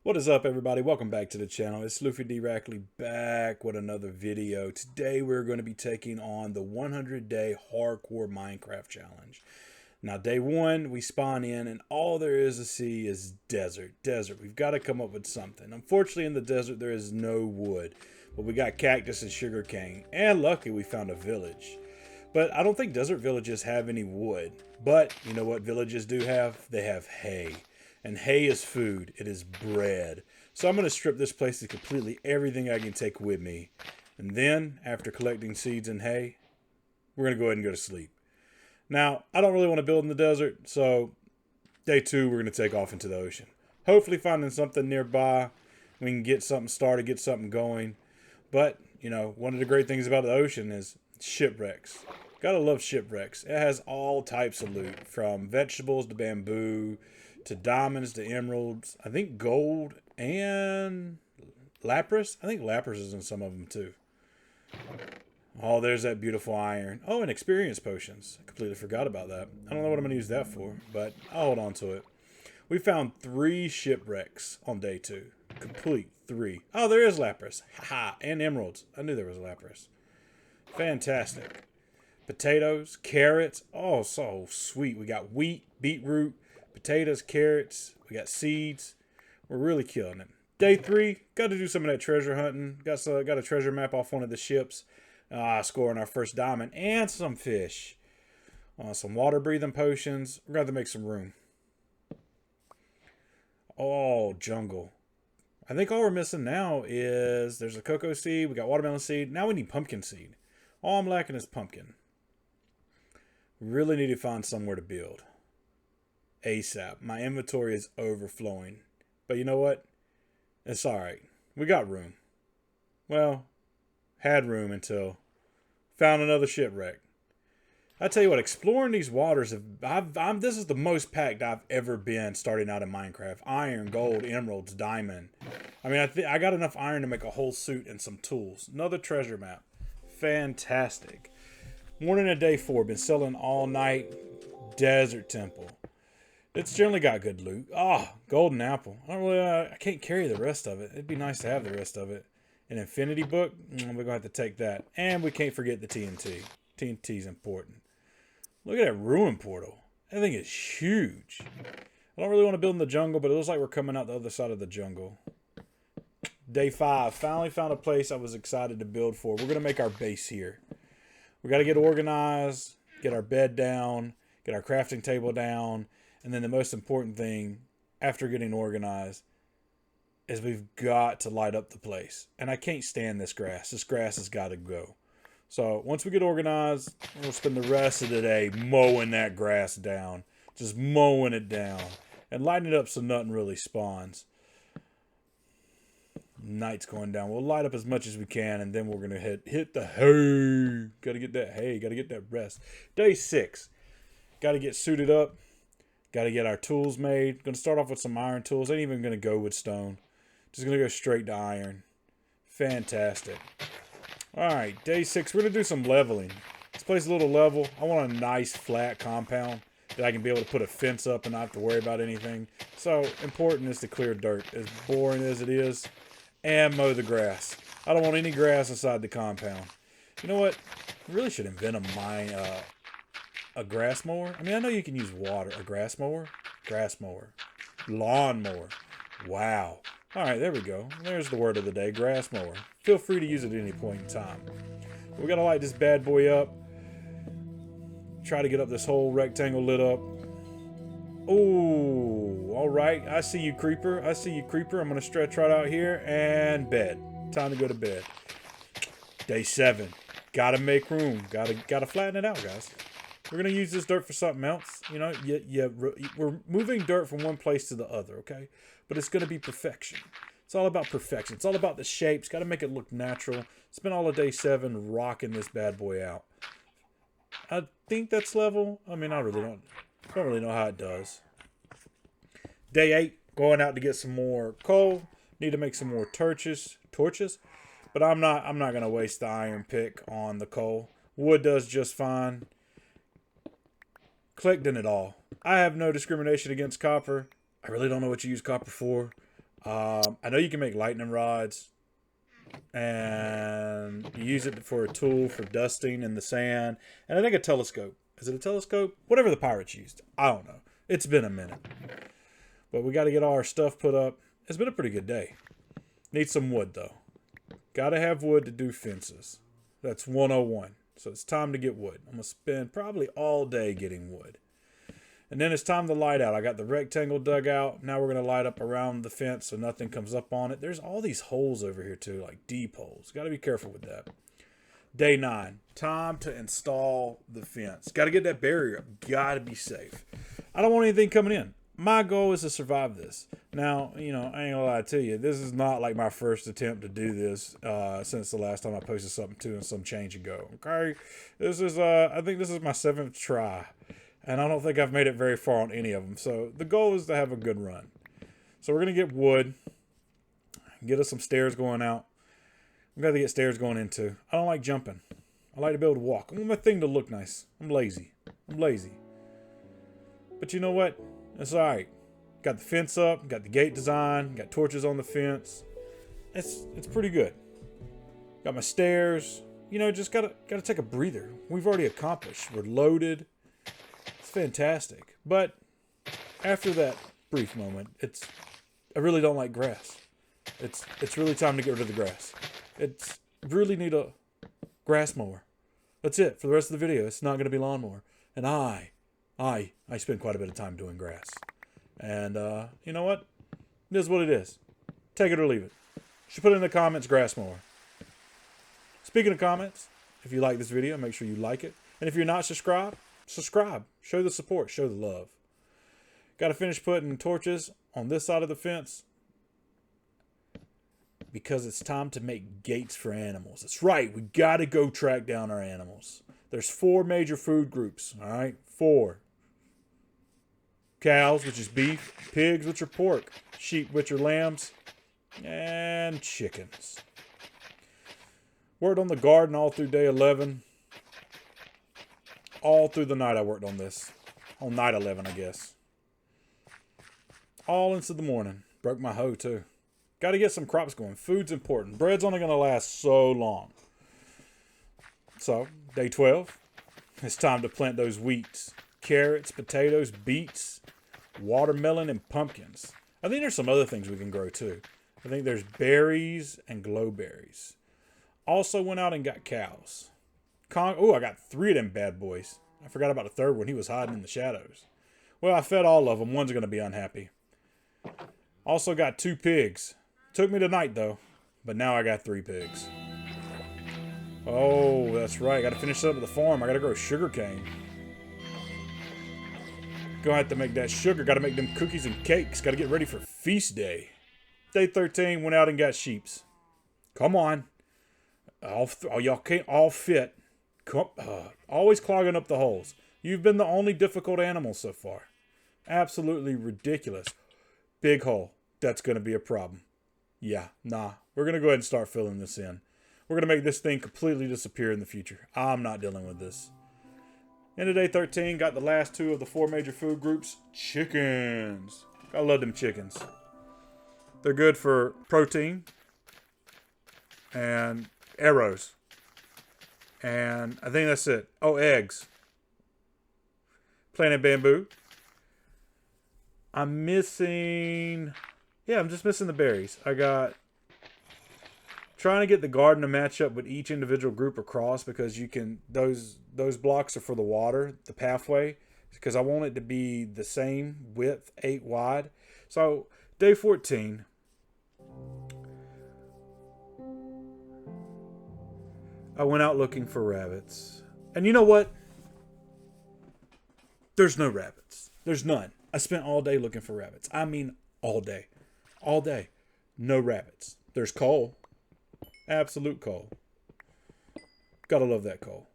What is up, everybody? Welcome back to the channel. It's Sloofy D Rackley back with another video. Today we're going to be taking on the 100-day hardcore Minecraft challenge. Now, day one, we spawn in and all there is to see is desert. We've got to come up with something. Unfortunately, in the desert, there is no wood. But we got cactus and sugarcane. And luckily, we found a village. But I don't think desert villages have any wood. But you know what villages do have? They have hay. And hay is food. It is bread. So I'm going to strip this place of completely everything I can take with me. And then, after collecting seeds and hay, we're going to go ahead and go to sleep. Now, I don't really want to build in the desert, so day two, we're going to take off into the ocean. Hopefully finding something nearby. We can get something started, get something going. But, you know, one of the great things about the ocean is shipwrecks. Gotta love shipwrecks. It has all types of loot, from vegetables to bamboo, to diamonds, to emeralds, I think gold, and lapras. I think lapras is in some of them too. Oh, there's that beautiful iron. Oh, and experience potions. I completely forgot about that. I don't know what I'm going to use that for, but I'll hold on to it. We found 3 shipwrecks on day 2. Complete 3. Oh, there is lapras. Haha, and emeralds. I knew there was lapras. Fantastic. Potatoes, carrots. Oh, so sweet. We got wheat, beetroot, potatoes, carrots, we got seeds. We're really killing it. Day 3, got to do some of that treasure hunting. Got a treasure map off one of the ships. Scoring our first diamond and some fish. Some water breathing potions. We're going to have to make some room. Oh, jungle. I think all we're missing now is there's a cocoa seed. We got watermelon seed. Now we need pumpkin seed. All I'm lacking is pumpkin. We really need to find somewhere to build. ASAP. My inventory is overflowing. But you know what? It's alright. We got room. Well, had room until found another shipwreck. I tell you what, exploring these waters, this is the most packed I've ever been starting out in Minecraft. Iron, gold, emeralds, diamond. I mean, I got enough iron to make a whole suit and some tools. Another treasure map. Fantastic. Morning of day 4. Been selling all night. Desert temple. It's generally got good loot. Golden apple. I can't carry the rest of it. It'd be nice to have the rest of it. An infinity book. We're going to have to take that. And we can't forget the TNT. TNT's important. Look at that ruin portal. That thing is huge. I don't really want to build in the jungle, but it looks like we're coming out the other side of the jungle. Day 5. Finally found a place I was excited to build for. We're going to make our base here. We got to get organized, get our bed down, get our crafting table down. And then the most important thing, after getting organized, is we've got to light up the place. And I can't stand this grass. This grass has got to go. So once we get organized, we'll spend the rest of the day mowing that grass down. Just mowing it down. And lighting it up so nothing really spawns. Night's going down. We'll light up as much as we can, and then we're going to hit the hay. Got to get that hay. Got to get that rest. Day 6. Got to get suited up. Got to get our tools made. Going to start off with some iron tools. Ain't even going to go with stone. Just going to go straight to iron. Fantastic. Alright, day 6. We're going to do some leveling. This place is a little level. I want a nice flat compound that I can be able to put a fence up and not have to worry about anything. So, important is to clear dirt. As boring as it is. And mow the grass. I don't want any grass inside the compound. You know what? I really should invent a grass mower? I mean, I know you can use water. A grass mower? Grass mower. Lawn mower. Wow. Alright, there we go. There's the word of the day. Grass mower. Feel free to use it at any point in time. We gotta light this bad boy up. Try to get up this whole rectangle lit up. Ooh. Alright. I see you, creeper. I see you, creeper. I'm gonna stretch right out here. And bed. Time to go to bed. Day 7. Gotta make room. Gotta flatten it out, guys. We're going to use this dirt for something else. You know, we're moving dirt from one place to the other, okay? But it's going to be perfection. It's all about perfection. It's all about the shapes. Got to make it look natural. Spent all of day 7 rocking this bad boy out. I think that's level. I mean, I really don't really know how it does. Day 8, going out to get some more coal. Need to make some more torches. But I'm not going to waste the iron pick on the coal. Wood does just fine. Collecting it all. I have no discrimination against copper. I really don't know what you use copper for. I know you can make lightning rods, and you use it for a tool for dusting in the sand. And I think a telescope. Is it a telescope? Whatever the pirates used. I don't know. It's been a minute. But we got to get all our stuff put up. It's been a pretty good day. Need some wood, though. Got to have wood to do fences. That's 101. So it's time to get wood. I'm going to spend probably all day getting wood. And then it's time to light out. I got the rectangle dug out. Now we're going to light up around the fence so nothing comes up on it. There's all these holes over here too, like deep holes. Got to be careful with that. Day 9. Time to install the fence. Got to get that barrier up. Got to be safe. I don't want anything coming in. My goal is to survive this. Now, I ain't gonna lie to you. This is not like my first attempt to do this since the last time I posted something to and some change ago. Okay? This is, I think this is my 7th try. And I don't think I've made it very far on any of them. So the goal is to have a good run. So we're going to get wood. Get us some stairs going out. We've got to get stairs going in too. I don't like jumping. I like to be able to walk. I want my thing to look nice. I'm lazy. But you know what? It's alright. Got the fence up. Got the gate design. Got torches on the fence. It's pretty good. Got my stairs. Just gotta take a breather. We've already accomplished. We're loaded. Fantastic. But after that brief moment, I really don't like grass. It's really time to get rid of the grass. Really need a grass mower. That's it for the rest of the video. It's not going to be lawnmower. And I spend quite a bit of time doing grass. And you know what? It is what it is. Take it or leave it. You should put it in the comments, grass mower. Speaking of comments, if you like this video, make sure you like it. And if you're not subscribed, subscribe. Show the support. Show the love. Got to finish putting torches on this side of the fence because it's time to make gates for animals. That's right. We got to go track down our animals. There's 4 major food groups. All right. 4. Cows, which is beef. Pigs, which are pork. Sheep, which are lambs. And chickens. Worked on the garden all through day 11. All through the night I worked on this. On night 11, I guess. All into the morning. Broke my hoe, too. Got to get some crops going. Food's important. Bread's only going to last so long. So, day 12. It's time to plant those wheats. Carrots, potatoes, beets, watermelon, and pumpkins. I think there's some other things we can grow, too. I think there's berries and glowberries. Also went out and got cows. I got 3 of them bad boys. I forgot about the 3rd one. He was hiding in the shadows. Well, I fed all of them. One's going to be unhappy. Also got 2 pigs. Took me tonight, though. But now I got 3 pigs. Oh, that's right. Got to finish up at the farm. I got to grow sugar cane. Gonna have to make that sugar. Got to make them cookies and cakes. Got to get ready for feast day. Day 13, went out and got sheeps. Come on. Y'all can't all fit. Always clogging up the holes. You've been the only difficult animal so far. Absolutely ridiculous. Big hole. That's going to be a problem. Yeah, nah. We're going to go ahead and start filling this in. We're going to make this thing completely disappear in the future. I'm not dealing with this. End of day 13. Got the last 2 of the 4 major food groups. Chickens. I love them chickens. They're good for protein. And arrows. And I think that's it. Oh, eggs. Planted bamboo. I'm just missing the berries. I got trying to get the garden to match up with each individual group across because you can, those blocks are for the water, the pathway, because I want it to be the same width, 8 wide. So day 14. I went out looking for rabbits. And you know what? There's no rabbits. There's none. I spent all day looking for rabbits. I mean, all day. All day. No rabbits. There's coal. Absolute coal. Gotta love that coal.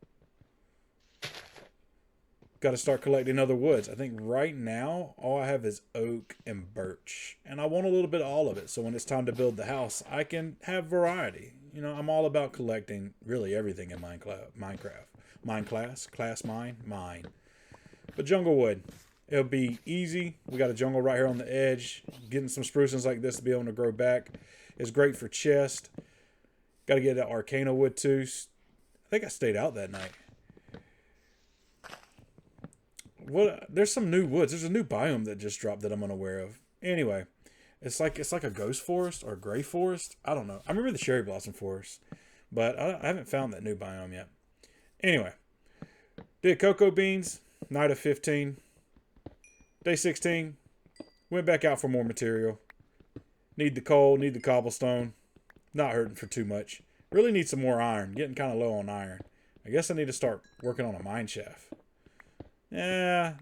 Gotta start collecting other woods. I think right now, all I have is oak and birch. And I want a little bit of all of it. So when it's time to build the house, I can have variety. I'm all about collecting really everything in Minecraft. Mine. But jungle wood. It'll be easy. We got a jungle right here on the edge. Getting some sprucings like this to be able to grow back is great for chest. Got to get that Arcana wood too. I think I stayed out that night. What? There's some new woods. There's a new biome that just dropped that I'm unaware of. Anyway, it's like a ghost forest or a gray forest. I don't know. I remember the cherry blossom forest, but I haven't found that new biome yet. Anyway, did cocoa beans. Night of 15. Day 16. Went back out for more material. Need the coal. Need the cobblestone. Not hurting for too much. Really need some more iron. Getting kind of low on iron. I guess I need to start working on a mine shaft. Yeah.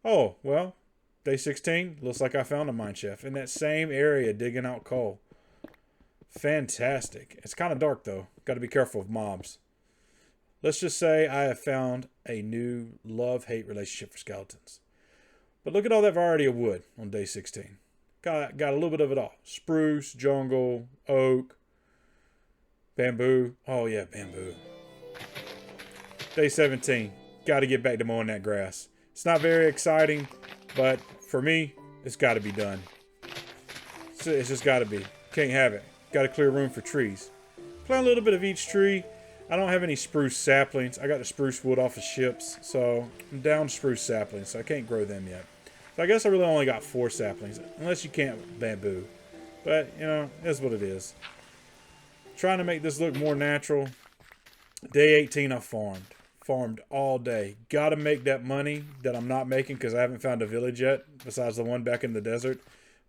Oh, well. Day 16. Looks like I found a mine shaft. In that same area digging out coal. Fantastic. It's kind of dark though. Got to be careful of mobs. Let's just say I have found a new love-hate relationship for skeletons. But look at all that variety of wood on day 16. Got a little bit of it all. Spruce, jungle, oak, bamboo. Oh yeah, bamboo. Day 17. Got to get back to mowing that grass. It's not very exciting, but for me, it's got to be done. It's just got to be. Can't have it. Got to clear room for trees. Plant a little bit of each tree. I don't have any spruce saplings. I got the spruce wood off of ships, so I'm down to spruce saplings, so I can't grow them yet. So I guess I really only got 4 saplings, unless you can't bamboo. But, you know, that's what it is. Trying to make this look more natural. Day 18, I farmed. Farmed all day. Got to make that money that I'm not making because I haven't found a village yet, besides the one back in the desert.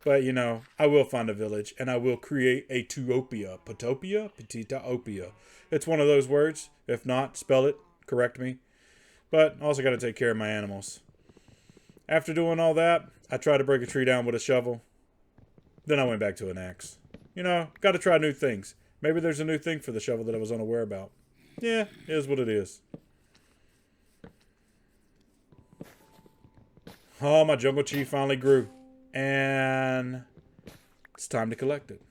But, you know, I will find a village, and I will create a Tuopia. Potopia? Petitaopia. It's one of those words. If not, spell it. Correct me. But also got to take care of my animals. After doing all that, I tried to break a tree down with a shovel. Then I went back to an axe. You know, got to try new things. Maybe there's a new thing for the shovel that I was unaware about. Yeah, it is what it is. Oh, my jungle tree finally grew. And it's time to collect it.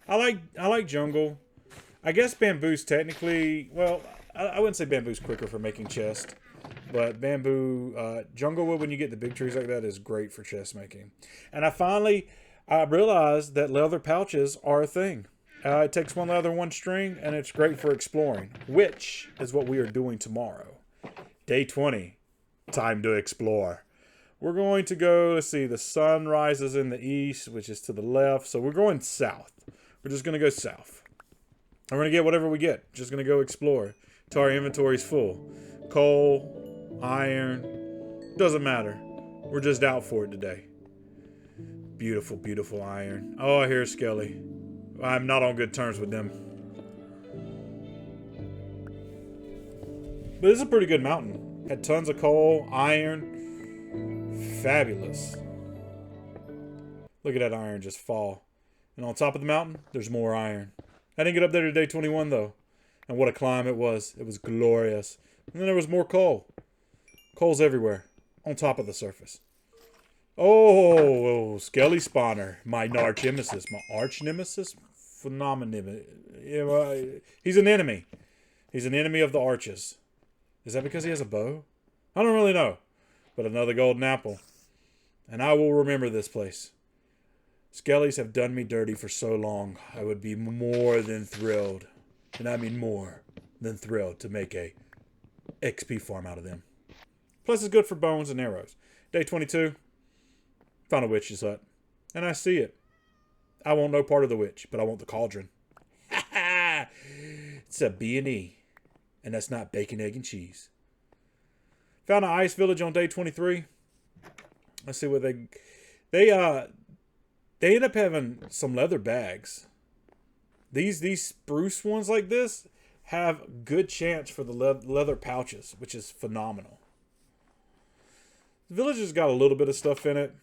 I like jungle. I guess bamboo's technically, well, I wouldn't say bamboo's quicker for making chest, but bamboo, jungle wood, when you get the big trees like that, is great for chest making. And I realized that leather pouches are a thing. It takes 1 leather, 1 string, and it's great for exploring, which is what we are doing tomorrow. Day 20, time to explore. We're going to go, let's see, the sun rises in the east, which is to the left, so we're going south. We're just going to go south. And we're going to get whatever we get. Just going to go explore till our inventory's full. Coal, iron, doesn't matter. We're just out for it today. Beautiful, beautiful iron. Oh, I hear Skelly. I'm not on good terms with them. But it's a pretty good mountain. Had tons of coal, iron. Fabulous. Look at that iron just fall. And on top of the mountain, there's more iron. I didn't get up there to day 21 though. And what a climb it was. It was glorious. And then there was more coal. Coal's everywhere. On top of the surface. Oh, Skelly Spawner. My arch nemesis. My arch nemesis? Phenomenon. He's an enemy. He's an enemy of the arches. Is that because he has a bow? I don't really know. But another golden apple. And I will remember this place. Skellies have done me dirty for so long, I would be more than thrilled, and I mean more than thrilled, to make a XP farm out of them. Plus it's good for bones and arrows. Day 22, found a witch's hut, and I see it. I want no part of the witch, but I want the cauldron. Ha ha! It's a B&E, and that's not bacon, egg, and cheese. Found an ice village on day 23. Let's see what they end up having some leather bags. These spruce ones like this have good chance for the leather pouches, which is phenomenal. The village has got a little bit of stuff in it.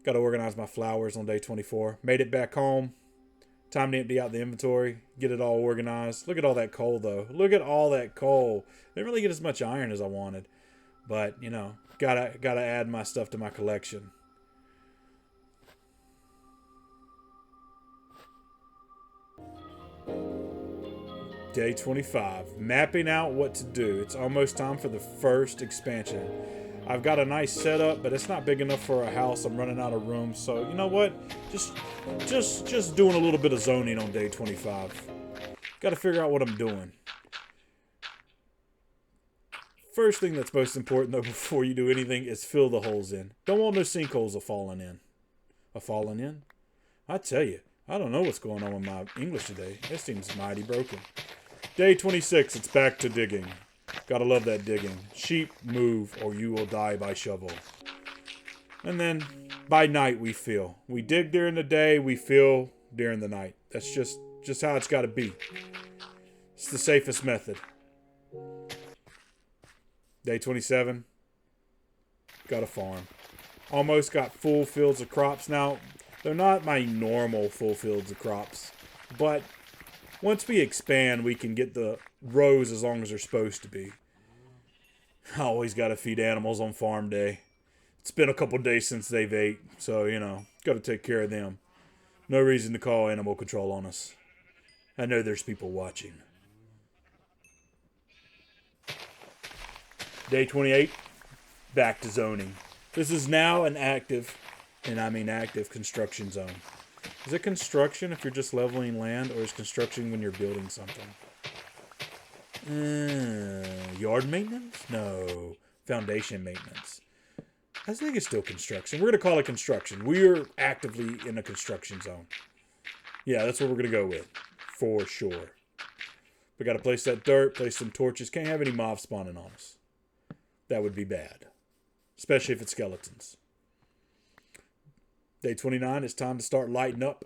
Got to organize my flowers on day 24. Made it back home. Time to empty out the inventory. Get it all organized. Look at all that coal, though. Look at all that coal. Didn't really get as much iron as I wanted. But, you know, gotta add my stuff to my collection. Day 25. Mapping out what to do. It's almost time for the first expansion. I've got a nice setup, but it's not big enough for a house. I'm running out of room. So, you know what? Just doing a little bit of zoning on day 25. Got to figure out what I'm doing. First thing that's most important, though, before you do anything is fill the holes in. Don't want no sinkholes falling in. Falling in? I tell you, I don't know what's going on with my English today. It seems mighty broken. Day 26, it's back to digging. Gotta love that digging. Sheep, move, or you will die by shovel. And then, by night, we fill. We dig during the day, we fill during the night. That's just how it's gotta be. It's the safest method. Day 27, got a farm. Almost got full fields of crops. Now, they're not my normal full fields of crops, but once we expand, we can get the rows as long as they're supposed to be. I always got to feed animals on farm day. It's been a couple days since they've ate, so, you know, got to take care of them. No reason to call animal control on us. I know there's people watching. Day 28, back to zoning. This is now an active, and I mean active, construction zone. Is it construction if you're just leveling land, or is construction when you're building something? Yard maintenance? No. Foundation maintenance. I think it's still construction. We're going to call it construction. We're actively in a construction zone. Yeah, that's what we're going to go with. For sure. We got to place that dirt, place some torches. Can't have any mobs spawning on us. That would be bad. Especially if it's skeletons. Day 29, it's time to start lighting up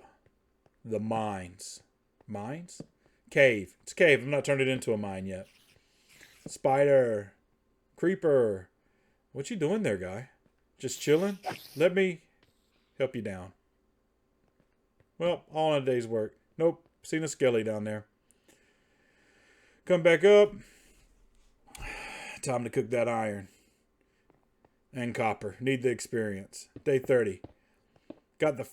the mines. Mines? Cave. It's a cave. I've not turned it into a mine yet. Spider. Creeper. What you doing there, guy? Just chilling? Let me help you down. Well, all in a day's work. Nope. Seen a skelly down there. Come back up. Time to cook that iron. And copper. Need the experience. Day 30. Got the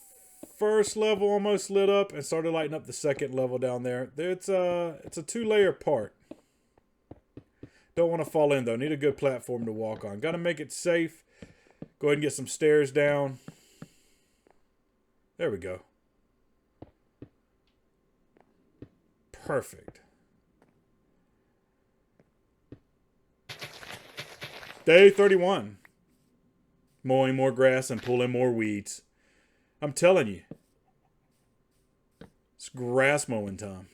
first level almost lit up and started lighting up the second level down there. It's a 2-layer part. Don't want to fall in though. Need a good platform to walk on. Got to make it safe. Go ahead and get some stairs down. There we go. Perfect. Day 31. Mowing more grass and pulling more weeds. I'm telling you. It's grass mowing time.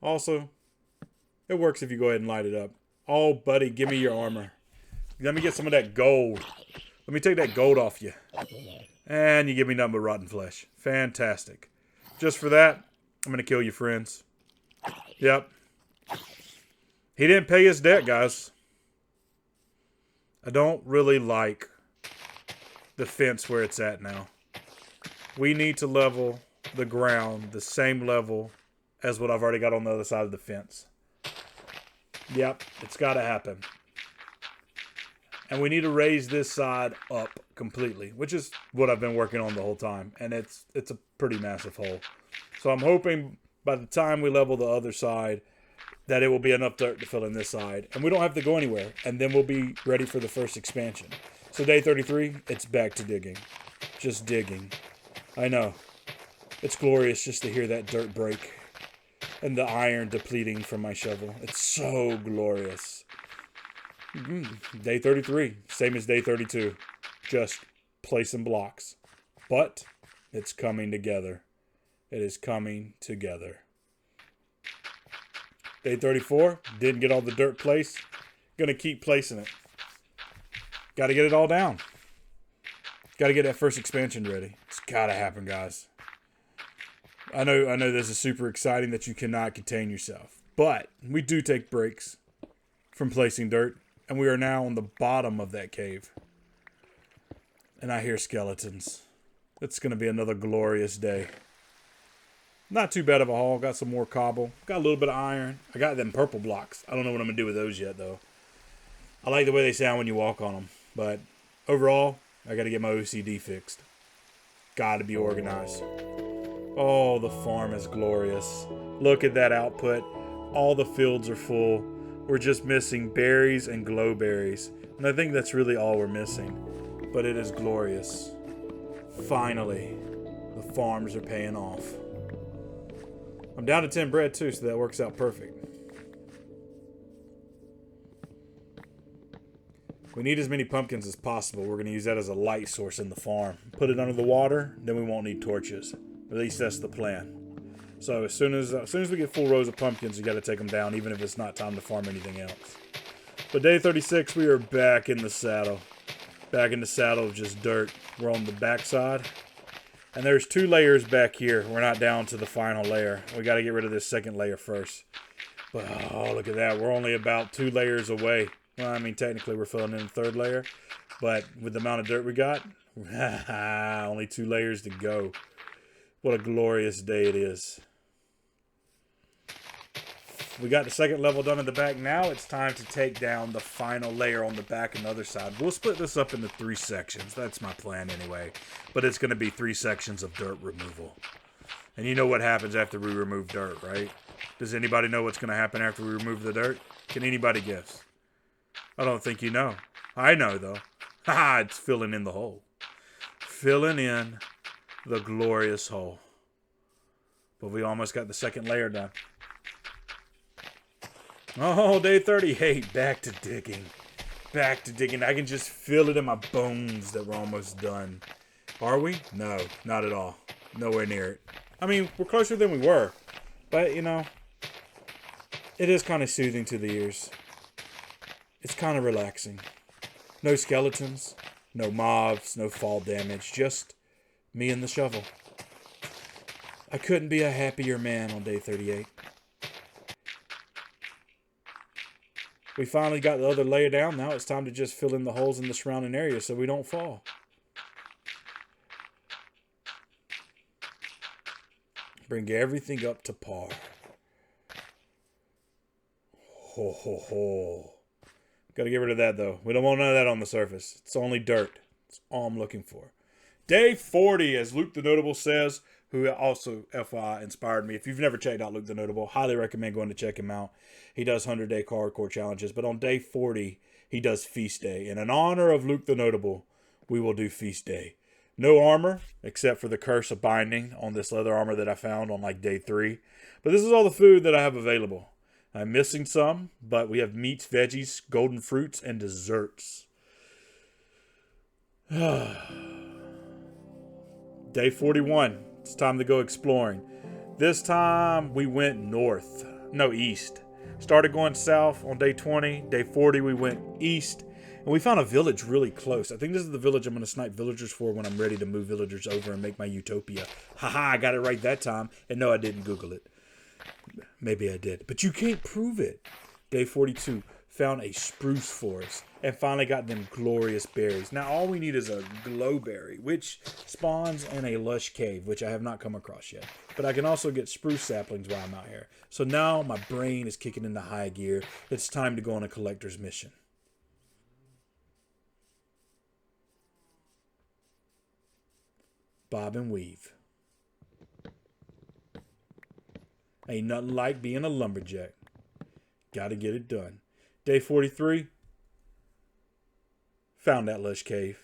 Also, it works if you go ahead and light it up. Oh, buddy, give me your armor. Let me get some of that gold. Let me take that gold off you. And you give me nothing but rotten flesh. Fantastic. Just for that, I'm going to kill you, friends. Yep. He didn't pay his debt, guys. I don't really like the fence where it's at now. We need to level the ground the same level as what I've already got on the other side of the fence. Yep, it's got to happen. And we need to raise this side up completely, which is what I've been working on the whole time. And it's a pretty massive hole. So I'm hoping by the time we level the other side that it will be enough dirt to fill in this side. And we don't have to go anywhere. And then we'll be ready for the first expansion. So day 33, it's back to digging. Just digging. I know. It's glorious just to hear that dirt break. And the iron depleting from my shovel. It's so glorious. Day 33. Same as day 32. Just placing blocks. But it's coming together. It is coming together. Day 34. Didn't get all the dirt placed. Gonna keep placing it. Gotta get it all down. Gotta get that first expansion ready. It's gotta happen, guys. I know this is super exciting that you cannot contain yourself. But we do take breaks from placing dirt. And we are now on the bottom of that cave. And I hear skeletons. It's going to be another glorious day. Not too bad of a haul. Got some more cobble. Got a little bit of iron. I got them purple blocks. I don't know what I'm going to do with those yet, though. I like the way they sound when you walk on them. But overall, I got to get my OCD fixed. Got to be organized. Oh, the farm is glorious. Look at that output. All the fields are full. We're just missing berries and glow berries. And I think that's really all we're missing. But it is glorious. Finally, the farms are paying off. I'm down to 10 bread too, so that works out perfect. We need as many pumpkins as possible. We're going to use that as a light source in the farm. Put it under the water, then we won't need torches. At least that's the plan. So as soon as we get full rows of pumpkins, you got to take them down, even if it's not time to farm anything else. But day 36, we are back in the saddle. Back in the saddle of just dirt. We're on the backside. And there's 2 layers back here. We're not down to the final layer. We got to get rid of this second layer first. But oh, look at that. We're only about 2 layers away. Well, I mean, technically we're filling in the 3rd layer. But with the amount of dirt we got, only 2 layers to go. What a glorious day it is. We got the 2nd level done in the back. Now it's time to take down the final layer on the back and the other side. We'll split this up into 3 sections. That's my plan anyway. But it's going to be 3 sections of dirt removal. And you know what happens after we remove dirt, right? Does anybody know what's going to happen after we remove the dirt? Can anybody guess? I don't think you know. I know, though. Haha, it's filling in the hole. Filling in the glorious hole. But we almost got the 2nd layer done. Oh, day 38. Back to digging. Back to digging. I can just feel it in my bones that we're almost done. Are we? No, not at all. Nowhere near it. I mean, we're closer than we were. But, you know, it is kind of soothing to the ears. It's kind of relaxing. No skeletons, no mobs, no fall damage. Just me and the shovel. I couldn't be a happier man on day 38. We finally got the other layer down. Now it's time to just fill in the holes in the surrounding area so we don't fall. Bring everything up to par. Ho, ho, ho. Got to get rid of that, though. We don't want none of that on the surface. It's only dirt. That's all I'm looking for. Day 40, as Luke the Notable says, who also, FYI, inspired me. If you've never checked out Luke the Notable, highly recommend going to check him out. He does 100-day hardcore challenges. But on day 40, he does Feast Day. And in honor of Luke the Notable, we will do Feast Day. No armor, except for the Curse of Binding on this leather armor that I found on like day 3. But this is all the food that I have available. I'm missing some, but we have meats, veggies, golden fruits, and desserts. Day 41. It's time to go exploring. This time we went north. No, east. Started going south on day 20. Day 40 we went east. And we found a village really close. I think this is the village I'm going to snipe villagers for when I'm ready to move villagers over and make my utopia. Haha, I got it right that time. And no, I didn't Google it. Maybe I did. But you can't prove it. Day 42. Found a spruce forest. And finally got them glorious berries. Now all we need is a glowberry, which spawns in a lush cave, which I have not come across yet. But I can also get spruce saplings while I'm out here. So now my brain is kicking into high gear. It's time to go on a collector's mission. Bob and weave. Ain't nothing like being a lumberjack. Gotta get it done. Day 43. Found that lush cave.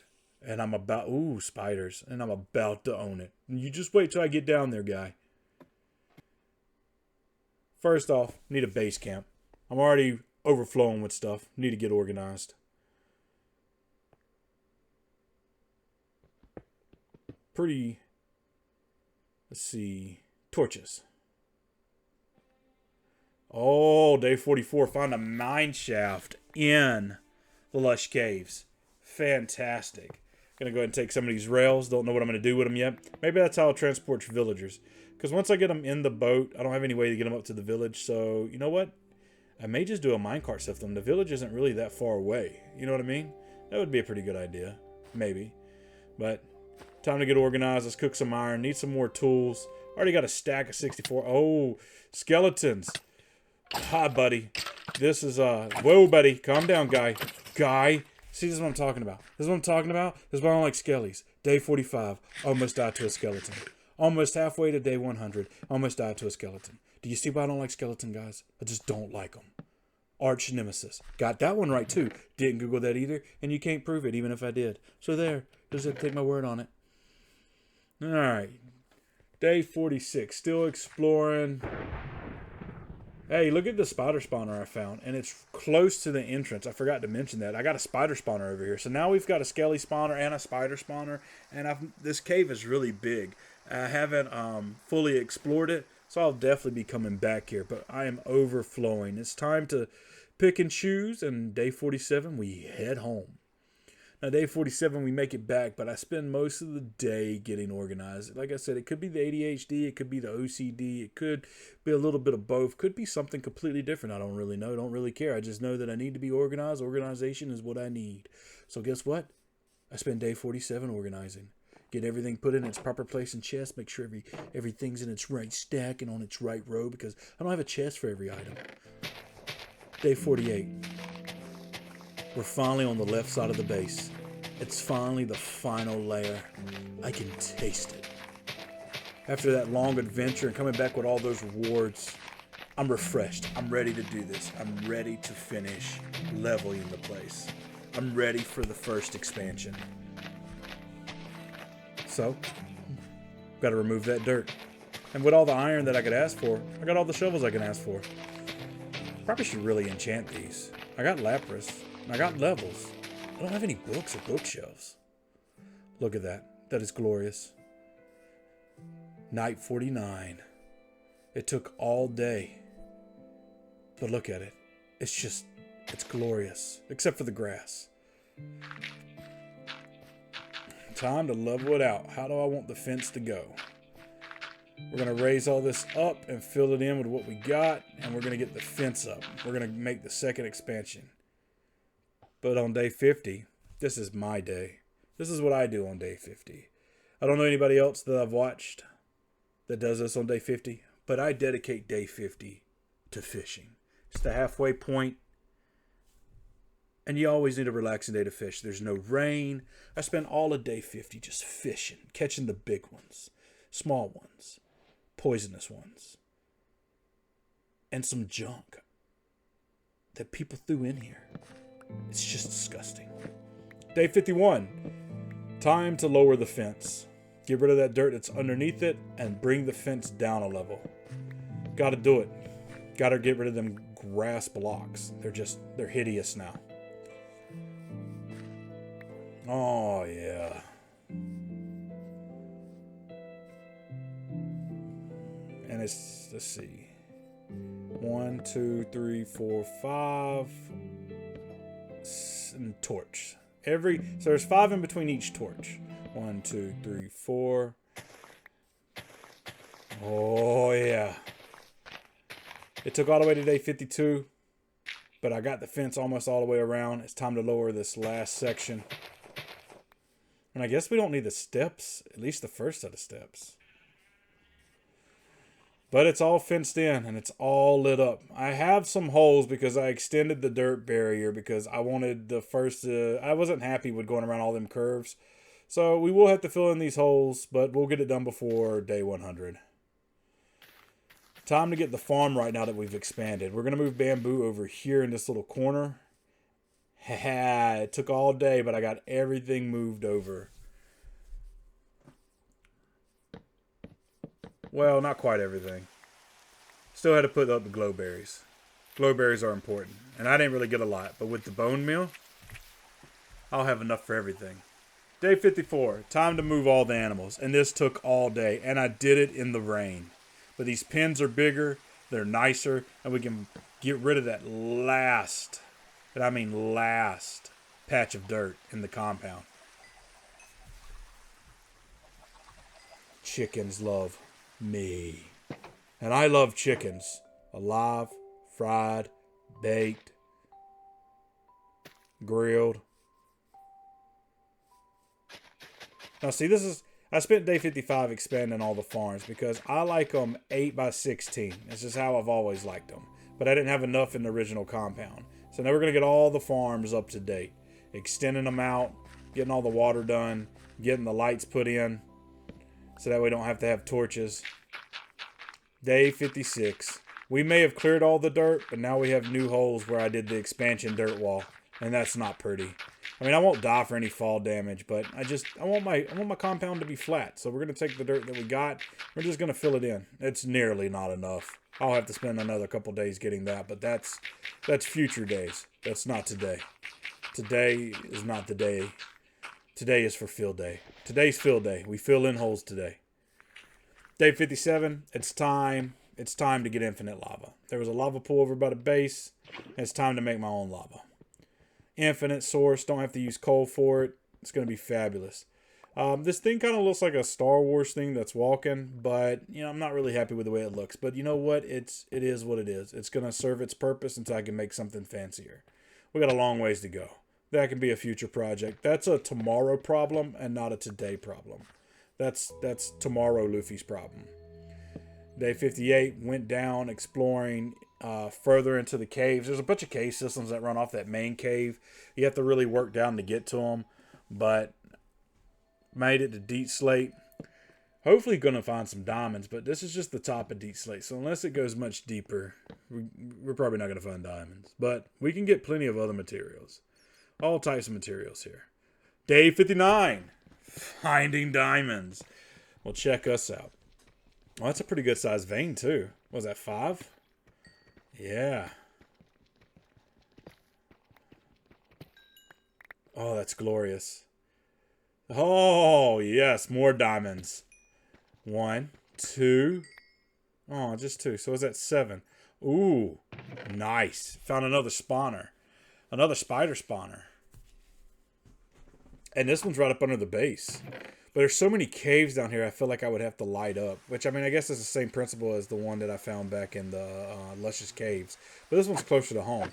And I'm about... Ooh, spiders. And I'm about to own it. You just wait till I get down there, guy. First off, need a base camp. I'm already overflowing with stuff. Need to get organized. Pretty... Let's see... Torches. Oh, day 44. Found a mine shaft in the lush caves. Fantastic. Gonna go ahead and take some of these rails. Don't know what I'm gonna do with them yet. Maybe that's how I'll transport villagers. Because once I get them in the boat, I don't have any way to get them up to the village. So, you know what? I may just do a minecart system. The village isn't really that far away. You know what I mean? That would be a pretty good idea. Maybe. But, time to get organized. Let's cook some iron. Need some more tools. Already got a stack of 64. Oh, skeletons. Hi, buddy. This is, whoa, buddy. Calm down, guy. Guy. See, this is what I'm talking about. This is what I'm talking about. This is why I don't like skellies. Day 45. Almost died to a skeleton. Almost halfway to day 100. Almost died to a skeleton. Do you see why I don't like skeleton guys? I just don't like them. Arch nemesis. Got that one right too. Didn't Google that either, and you can't prove it even if I did. So there. Just have to take my word on it. Alright. Day 46. Still exploring. Hey, look at the spider spawner I found. And it's close to the entrance. I forgot to mention that. I got a spider spawner over here. So now we've got a skelly spawner and a spider spawner. And this cave is really big. I haven't fully explored it. So I'll definitely be coming back here. But I am overflowing. It's time to pick and choose. And day 47, we head home. Now, day 47, we make it back, but I spend most of the day getting organized. Like I said, it could be the ADHD, it could be the OCD, it could be a little bit of both, could be something completely different. I don't really know, don't really care. I just know that I need to be organized. Organization is what I need. So guess what? I spend day 47 organizing. Get everything put in its proper place in chest, make sure everything's in its right stack and on its right row, because I don't have a chest for every item. Day 48. We're finally on the left side of the base. It's finally the final layer. I can taste it. After that long adventure and coming back with all those rewards, I'm refreshed. I'm ready to do this. I'm ready to finish leveling the place. I'm ready for the first expansion. So, got to remove that dirt. And with all the iron that I could ask for, I got all the shovels I can ask for. Probably should really enchant these. I got lapras. I got levels. I don't have any books or bookshelves. Look at that. That is glorious. Night 49. It took all day. But look at it. It's glorious. Except for the grass. Time to level it out. How do I want the fence to go? We're going to raise all this up and fill it in with what we got. And we're going to get the fence up. We're going to make the second expansion. But on day 50, this is my day. This is what I do on day 50. I don't know anybody else that I've watched that does this on day 50, but I dedicate day 50 to fishing. It's the halfway point, and you always need a relaxing day to fish. There's no rain. I spend all of day 50 just fishing, catching the big ones, small ones, poisonous ones, and some junk that people threw in here. It's just disgusting. Day 51. Time to lower the fence. Get rid of that dirt that's underneath it and bring the fence down a level. Gotta do it. Gotta get rid of them grass blocks. They're hideous now. Oh, yeah. And let's see. 1, 2, 3, 4, 5. And torch. So there's 5 in between each torch. 1, 2, 3, 4. Oh yeah. It took all the way to day 52, but I got the fence almost all the way around. It's time to lower this last section. And I guess we don't need the steps, at least the first set of steps. But it's all fenced in and it's all lit up. I have some holes because I extended the dirt barrier because I wanted the first... I wasn't happy with going around all them curves. So we will have to fill in these holes, but we'll get it done before day 100. Time to get the farm right now that we've expanded. We're going to move bamboo over here in this little corner. It took all day, but I got everything moved over. Well, not quite everything. Still had to put up the glowberries. Glowberries are important. And I didn't really get a lot. But with the bone meal, I'll have enough for everything. Day 54. Time to move all the animals. And this took all day. And I did it in the rain. But these pens are bigger. They're nicer. And we can get rid of that last, and I mean last, patch of dirt in the compound. Chickens love me. And I love chickens. Alive, fried, baked, grilled. Now see, I spent day 55 expanding all the farms because I like them 8x16. This is how I've always liked them. But I didn't have enough in the original compound. So now we're going to get all the farms up to date. Extending them out, getting all the water done, getting the lights put in. so that we don't have to have torches. Day 56. We may have cleared all the dirt, but now we have new holes where I did the expansion dirt wall, and that's not pretty. I mean, I won't die for any fall damage, but I want my compound to be flat. So we're gonna take the dirt that we got. We're just gonna fill it in. It's nearly not enough. I'll have to spend another couple days getting that, but that's future days. That's not today. Today is not the day. Today is for fill day. Today's fill day. We fill in holes today. Day 57. It's time. It's time to get infinite lava. There was a lava pool over by the base. And it's time to make my own lava. Infinite source. Don't have to use coal for it. It's going to be fabulous. This thing kind of looks like a Star Wars thing that's walking, but I'm not really happy with the way it looks. But you know what? It is what it is. It's going to serve its purpose until I can make something fancier. We got a long ways to go. That can be a future project. That's a tomorrow problem and not a today problem. That's tomorrow Luffy's problem. Day 58, went down exploring further into the caves. There's a bunch of cave systems that run off that main cave. You have to really work down to get to them, but made it to Deep Slate. Hopefully going to find some diamonds, but this is just the top of Deep Slate. So unless it goes much deeper, we're probably not going to find diamonds. But we can get plenty of other materials. All types of materials here. Day 59. Finding diamonds. Well, check us out. Well, that's a pretty good sized vein, too. Was that 5? Yeah. Oh, that's glorious. Oh, yes. More diamonds. 1, 2. Oh, just 2. So is that 7? Ooh. Nice. Found another spawner. Another spider spawner. And this one's right up under the base. But there's so many caves down here, I feel like I would have to light up. Which, I mean, I guess it's the same principle as the one that I found back in the Luscious Caves. But this one's closer to home.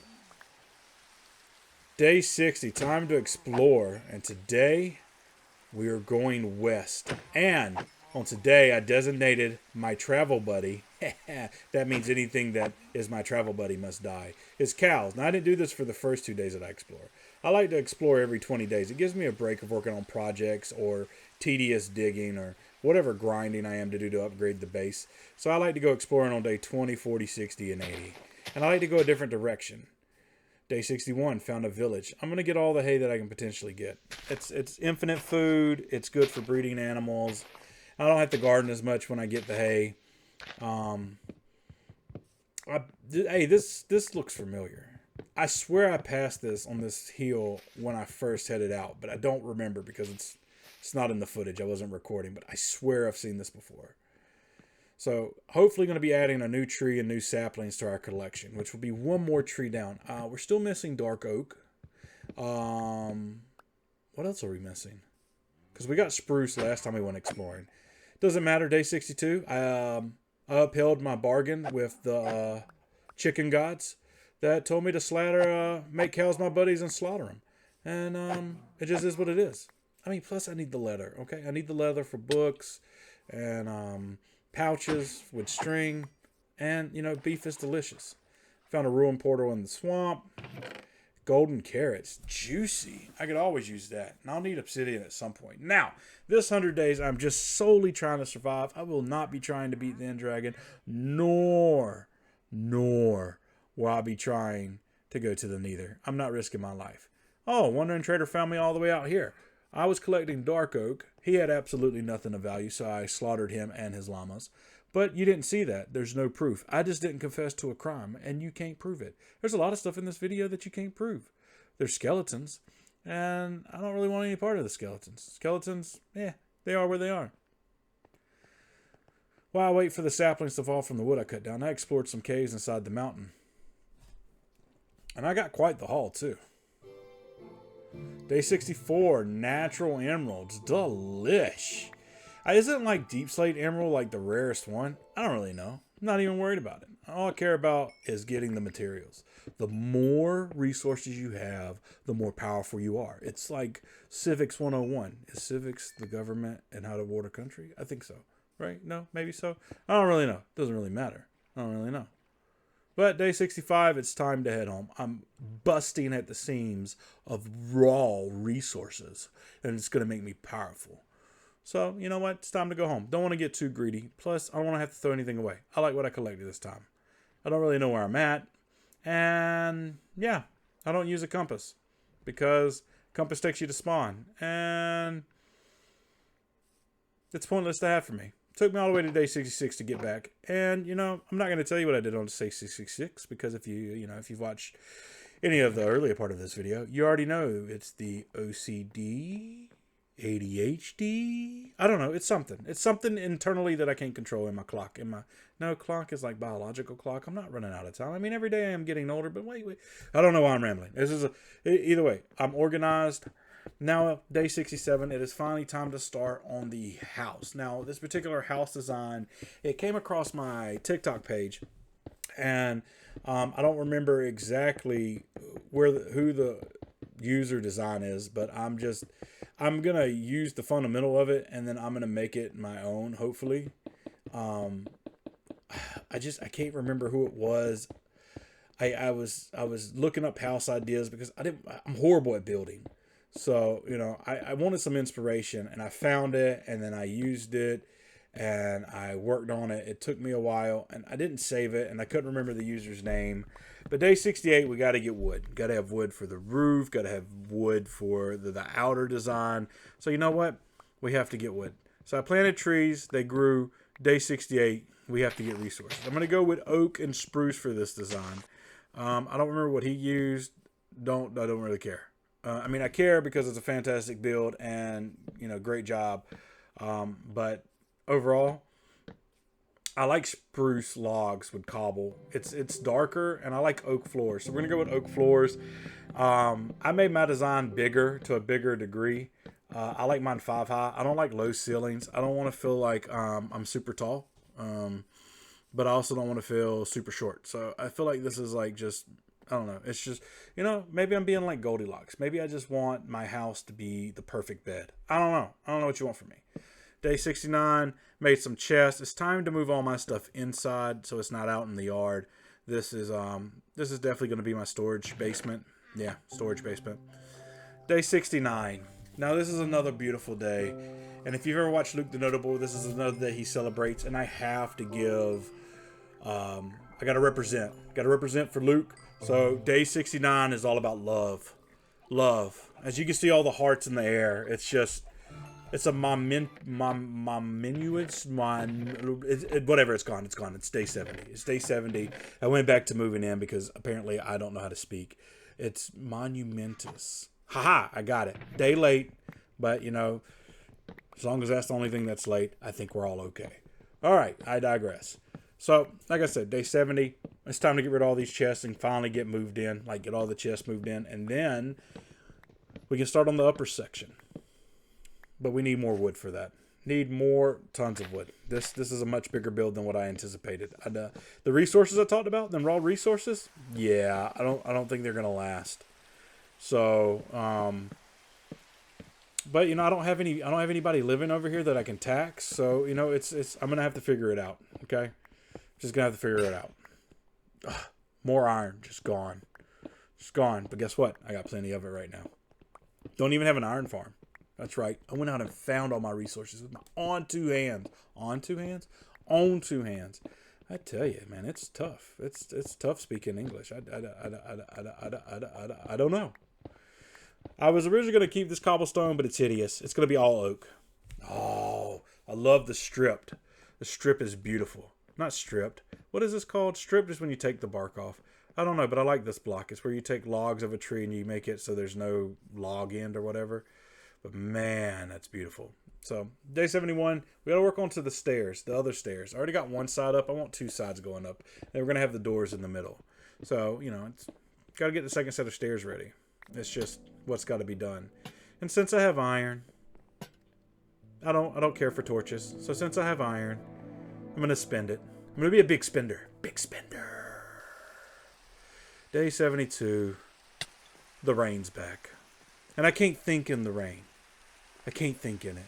Day 60, time to explore. And today, we are going west. And on today, I designated my travel buddy. That means anything that is my travel buddy must die. Is cows. Now, I didn't do this for the first 2 days that I explore. I like to explore every 20 days. It gives me a break of working on projects or tedious digging or whatever grinding I am to do to upgrade the base. So I like to go exploring on day 20, 40, 60, and 80. And I like to go a different direction. Day 61, found a village. I'm going to get all the hay that I can potentially get. It's infinite food. It's good for breeding animals. I don't have to garden as much when I get the hay. Hey, this looks familiar. I swear I passed this on this hill when I first headed out, but I don't remember because it's not in the footage. I wasn't recording, but I swear I've seen this before. So hopefully going to be adding a new tree and new saplings to our collection, which will be one more tree down. We're still missing dark oak. What else are we missing? Because we got spruce last time we went exploring. Doesn't matter. Day 62. I upheld my bargain with the chicken gods that told me to make cows my buddies and slaughter them. And it just is what it is. I mean, plus I need the leather, okay? I need the leather for books and pouches with string. And, beef is delicious. Found a ruined portal in the swamp. Golden carrots. Juicy. I could always use that. And I'll need obsidian at some point. Now, this 100 days, I'm just solely trying to survive. I will not be trying to beat the end dragon, nor will I be trying to go to the Nether. I'm not risking my life. Oh, Wandering Trader found me all the way out here. I was collecting dark oak. He had absolutely nothing of value, so I slaughtered him and his llamas. But you didn't see that. There's no proof. I just didn't confess to a crime, and you can't prove it. There's a lot of stuff in this video that you can't prove. There's skeletons, and I don't really want any part of the skeletons. Skeletons, they are where they are. While I wait for the saplings to fall from the wood I cut down, I explored some caves inside the mountain. And I got quite the haul, too. Day 64, natural emeralds. Delish. Isn't like Deep Slate emerald like the rarest one? I don't really know. I'm not even worried about it. All I care about is getting the materials. The more resources you have, the more powerful you are. It's like Civics 101. Is civics the government and how to rule a country? I think so. Right? No? Maybe so? I don't really know. Doesn't really matter. I don't really know. But day 65, it's time to head home. I'm busting at the seams of raw resources, and it's going to make me powerful. So, you know what? It's time to go home. Don't want to get too greedy. Plus, I don't want to have to throw anything away. I like what I collected this time. I don't really know where I'm at. And yeah, I don't use a compass because compass takes you to spawn. And it's pointless to have for me. It took me all the way to day 66 to get back. And, you know, I'm not going to tell you what I did on day 66 because if you've watched any of the earlier part of this video, you already know it's the OCD, ADHD. I don't know. It's something. It's something internally that I can't control in my clock. No, clock is like biological clock. I'm not running out of time. I mean, every day I am getting older, but wait. I don't know why I'm rambling. Either way, I'm organized. Now, day 67, it is finally time to start on the house. Now, this particular house design, it came across my TikTok page, and I don't remember exactly who the user design is, but I'm gonna use the fundamental of it, and then I'm gonna make it my own. Hopefully, I can't remember who it was. I was looking up house ideas because I'm horrible at building. So, you know, I wanted some inspiration, and I found it, and then I used it, and I worked on it. It took me a while, and I didn't save it, and I couldn't remember the user's name. But day 68, we got to get wood. Got to have wood for the roof. Got to have wood for the outer design. So you know what? We have to get wood. So I planted trees. They grew. Day 68, we have to get resources. I'm going to go with oak and spruce for this design. I don't remember what he used. I don't really care. I mean, I care because it's a fantastic build and, you know, great job. But overall, I like spruce logs with cobble. It's darker, and I like oak floors. So we're going to go with oak floors. I made my design bigger to a bigger degree. I like mine 5 high. I don't like low ceilings. I don't want to feel like I'm super tall. But I also don't want to feel super short. So I feel like this is like just... I don't know. It's just, you know, maybe I'm being like Goldilocks. Maybe I just want my house to be the perfect bed. I don't know. I don't know what you want from me. Day 69, made some chests. It's time to move all my stuff inside so it's not out in the yard. This is definitely going to be my storage basement. Yeah, storage basement. Day 69. Now this is another beautiful day. And if you've ever watched Luke the Notable, this is another day he celebrates. And I have to give, I got to represent. Got to represent for Luke. So day 69 is all about love. Love. As you can see all the hearts in the air. It's just, it's a whatever, it's gone. It's gone. It's day 70. It's day 70. I went back to moving in because apparently I don't know how to speak. It's monumentous. Haha, I got it. Day late, but you know, as long as that's the only thing that's late, I think we're all okay. All right, I digress. So, like I said, day 70, it's time to get rid of all these chests and finally get moved in, like get all the chests moved in, and then we can start on the upper section. But we need more wood for that. Need more tons of wood. This is a much bigger build than what I anticipated. The resources I talked about, them raw resources, yeah, I don't think they're gonna last. So, but you know, I don't have anybody living over here that I can tax. So you know, I'm gonna have to figure it out. Okay. Just gonna have to figure it out. Ugh, more iron, just gone. But guess what? I got plenty of it right now. Don't even have an iron farm. That's right. I went out and found all my resources with my own two hands. On two hands. I tell you, man, it's tough. It's tough speaking English. I don't know. I was originally gonna keep this cobblestone, but it's hideous. It's gonna be all oak. Oh, I love the stripped. The strip is beautiful. Not stripped. What is this called? Stripped is when you take the bark off. I don't know, but I like this block. It's where you take logs of a tree and you make it so there's no log end or whatever. But man, that's beautiful. So day 71, we got to work onto the stairs, the other stairs. I already got one side up. I want two sides going up. And we're going to have the doors in the middle. So, you know, it's got to get the second set of stairs ready. It's just what's got to be done. And since I have iron, I don't care for torches. So since I have iron, I'm going to spend it. I'm going to be a big spender. Big spender. Day 72. The rain's back. And I can't think in the rain. I can't think in it.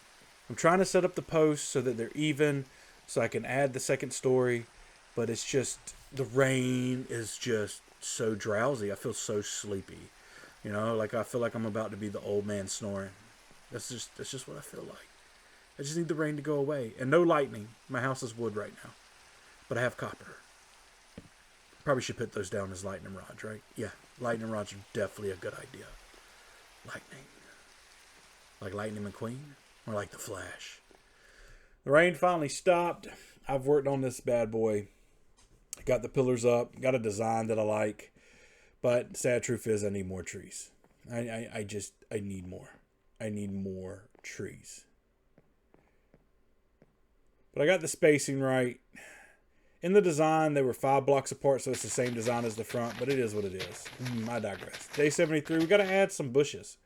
I'm trying to set up the posts so that they're even, so I can add the second story. But it's just, the rain is just so drowsy. I feel so sleepy. You know, like I feel like I'm about to be the old man snoring. That's just what I feel like. I just need the rain to go away. And no lightning. My house is wood right now. But I have copper. Probably should put those down as lightning rods, right? Yeah, lightning rods are definitely a good idea. Lightning. Like Lightning McQueen? Or like the Flash? The rain finally stopped. I've worked on this bad boy. Got the pillars up. Got a design that I like. But sad truth is I need more trees. I need more. I need more trees. But I got the spacing right. In the design, they were 5 blocks apart, so it's the same design as the front, but it is what it is. I digress. Day 73, we got to add some bushes.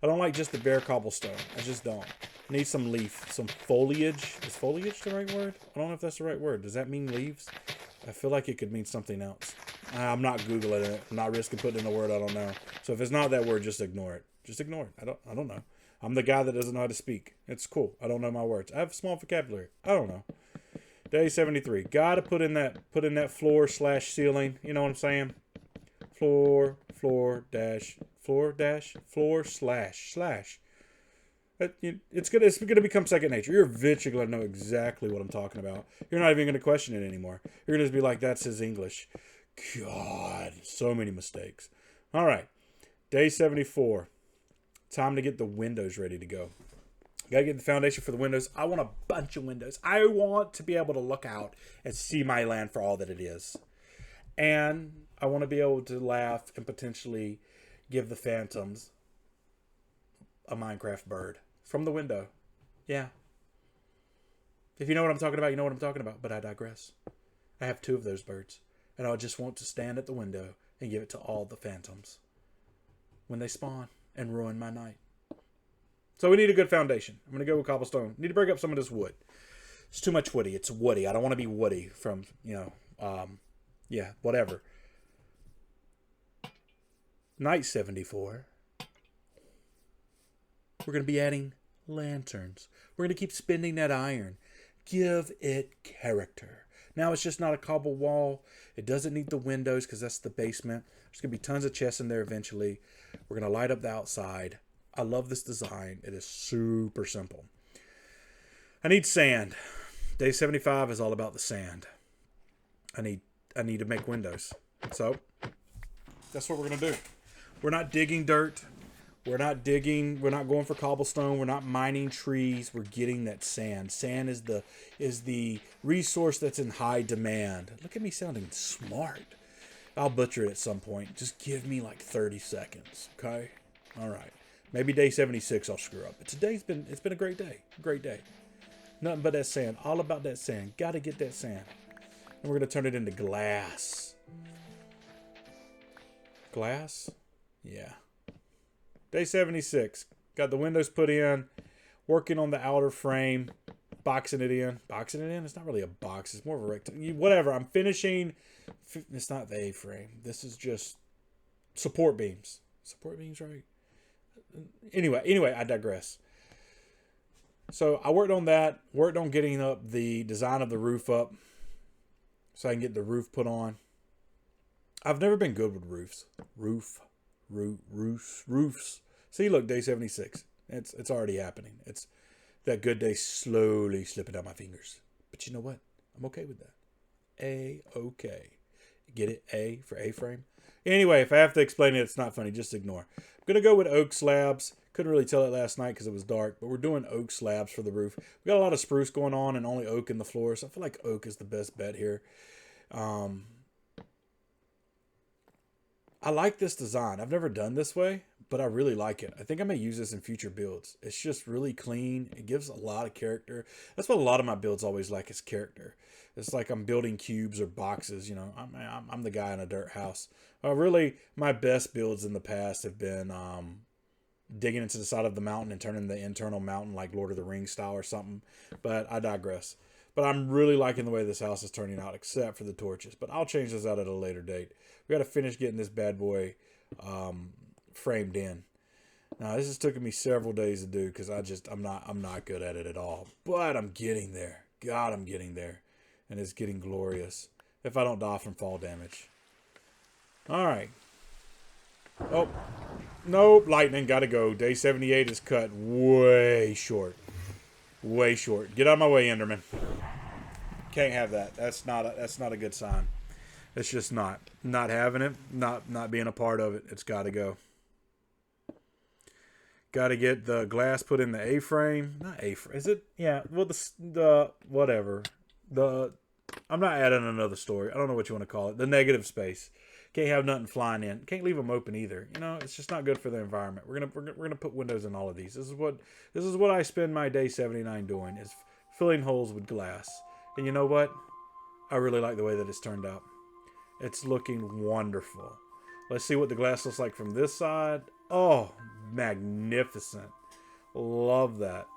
I don't like just the bare cobblestone. I just don't. I need some leaf, some foliage. Is foliage the right word? I don't know if that's the right word. Does that mean leaves? I feel like it could mean something else. I'm not Googling it. I'm not risking putting in a word I don't know. So if it's not that word, just ignore it. Just ignore it. I don't know. I'm the guy that doesn't know how to speak. It's cool. I don't know my words. I have a small vocabulary. I don't know. Day 73. Gotta put in that floor slash ceiling. You know what I'm saying? Floor slash. It's gonna become second nature. You're eventually gonna know exactly what I'm talking about. You're not even gonna question it anymore. You're gonna just be like, that's his English. God, so many mistakes. All right. Day 74. Time to get the windows ready to go. Gotta get the foundation for the windows. I want a bunch of windows. I want to be able to look out and see my land for all that it is. And I want to be able to laugh and potentially give the phantoms a Minecraft bird from the window. Yeah. If you know what I'm talking about, you know what I'm talking about. But I digress. I have 2 of those birds. And I just want to stand at the window and give it to all the phantoms when they spawn and ruin my night. So we need a good foundation. I'm going to go with cobblestone. Need to break up some of this wood. It's too much woody. It's woody. I don't want to be woody from, yeah, whatever. Night 74. We're going to be adding lanterns. We're going to keep spending that iron. Give it character. Now it's just not a cobble wall. It doesn't need the windows because that's the basement. There's going to be tons of chests in there eventually. We're going to light up the outside. I love this design. It is super simple. I need sand. Day 75 is all about the sand. I need to make windows. So that's what we're going to do. We're not digging dirt. We're not going for cobblestone. We're not mining trees. We're getting that sand. Sand is the resource that's in high demand. Look at me sounding smart. I'll butcher it at some point. Just give me like 30 seconds. Okay? All right. Maybe day 76 I'll screw up. But it's been a great day. Great day. Nothing but that sand. All about that sand. Got to get that sand. And we're going to turn it into glass. Glass? Yeah. Day 76. Got the windows put in. Working on the outer frame. Boxing it in. Boxing it in? It's not really a box. It's more of a rectangle. Whatever. I'm finishing. It's not the A-frame. This is just support beams. Support beams, right? Anyway, I digress. So I worked on that. Worked on getting up the design of the roof up. So I can get the roof put on. I've never been good with roofs. Roofs. See, look, day 76. It's already happening. It's that good day slowly slipping out my fingers. But you know what? I'm okay with that. A-okay. Get it? A for A-frame? Anyway, if I have to explain it, it's not funny. Just ignore. I'm going to go with oak slabs. Couldn't really tell it last night because it was dark. But we're doing oak slabs for the roof. We got a lot of spruce going on and only oak in the floor. So I feel like oak is the best bet here. I like this design. I've never done this way, but I really like it. I think I may use this in future builds. It's just really clean. It gives a lot of character. That's what a lot of my builds always like is character. It's like I'm building cubes or boxes. You know, I'm the guy in a dirt house. Really, my best builds in the past have been digging into the side of the mountain and turning the internal mountain like Lord of the Rings style or something. But I digress. But I'm really liking the way this house is turning out, except for the torches. But I'll change those out at a later date. We got to finish getting this bad boy framed in. Now, this has taken me several days to do because I'm not good at it at all. But I'm getting there. God, I'm getting there. And it's getting glorious. If I don't die from fall damage. All right. Oh, nope. Lightning. Got to go. Day 78 is cut way short. Way short. Get out of my way, Enderman. Can't have that. That's not a good sign. It's just not having it. Not being a part of it. It's got to go. Got to get the glass put in the A-frame. Not A-frame. Is it? Yeah. Well, the whatever. I'm not adding another story. I don't know what you want to call it. The negative space. Can't have nothing flying in. Can't leave them open either. You know, it's just not good for the environment. We're gonna put windows in all of these. This is what I spend my day 79 doing, is filling holes with glass. And you know what? I really like the way that it's turned out. It's looking wonderful. Let's see what the glass looks like from this side. Oh, magnificent. Love that.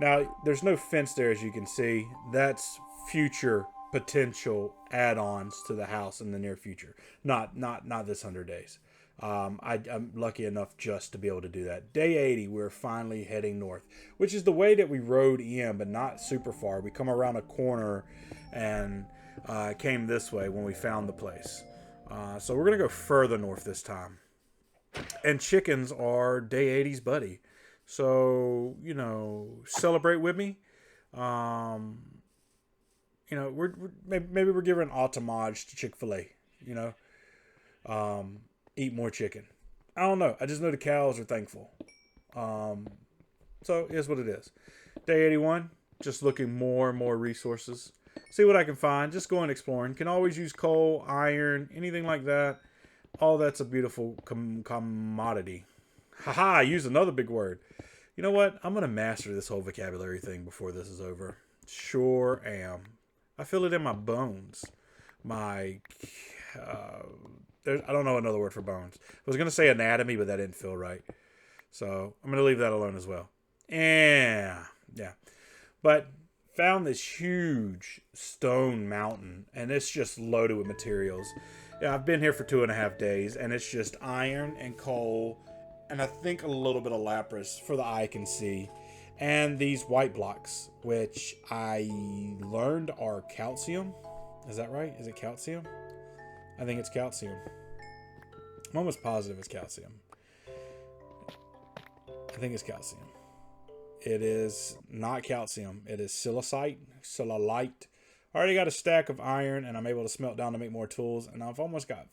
Now, there's no fence there, as you can see. That's future potential add-ons to the house in the near future. Not this 100 days. I'm lucky enough just to be able to do that. Day 80, we're finally heading north, which is the way that we rode in, but not super far. We come around a corner and came this way when we found the place. So we're going to go further north this time. And chickens are day 80's buddy. So, you know, celebrate with me. You know, maybe we're giving an homage to Chick-fil-A, you know. Eat more chicken. I don't know. I just know the cows are thankful. So here's what it is. Day 81, just looking more and more resources. See what I can find. Just going exploring. Can always use coal, iron, anything like that. All that's a beautiful commodity. Haha, I used another big word. You know what? I'm going to master this whole vocabulary thing before this is over. Sure am. I feel it in my bones. I don't know another word for bones. I was going to say anatomy, but that didn't feel right. So I'm going to leave that alone as well. Yeah. But found this huge stone mountain, and it's just loaded with materials. Yeah, I've been here for 2.5 days, and it's just iron and coal, and I think a little bit of lapis for the eye can see. And these white blocks, which I learned are calcium. Is that right? Is it calcium? I think it's calcium. I'm almost positive it's calcium. I think it's calcium. It is not calcium. It is silicite. I already got a stack of iron, and I'm able to smelt down to make more tools. And I've almost got,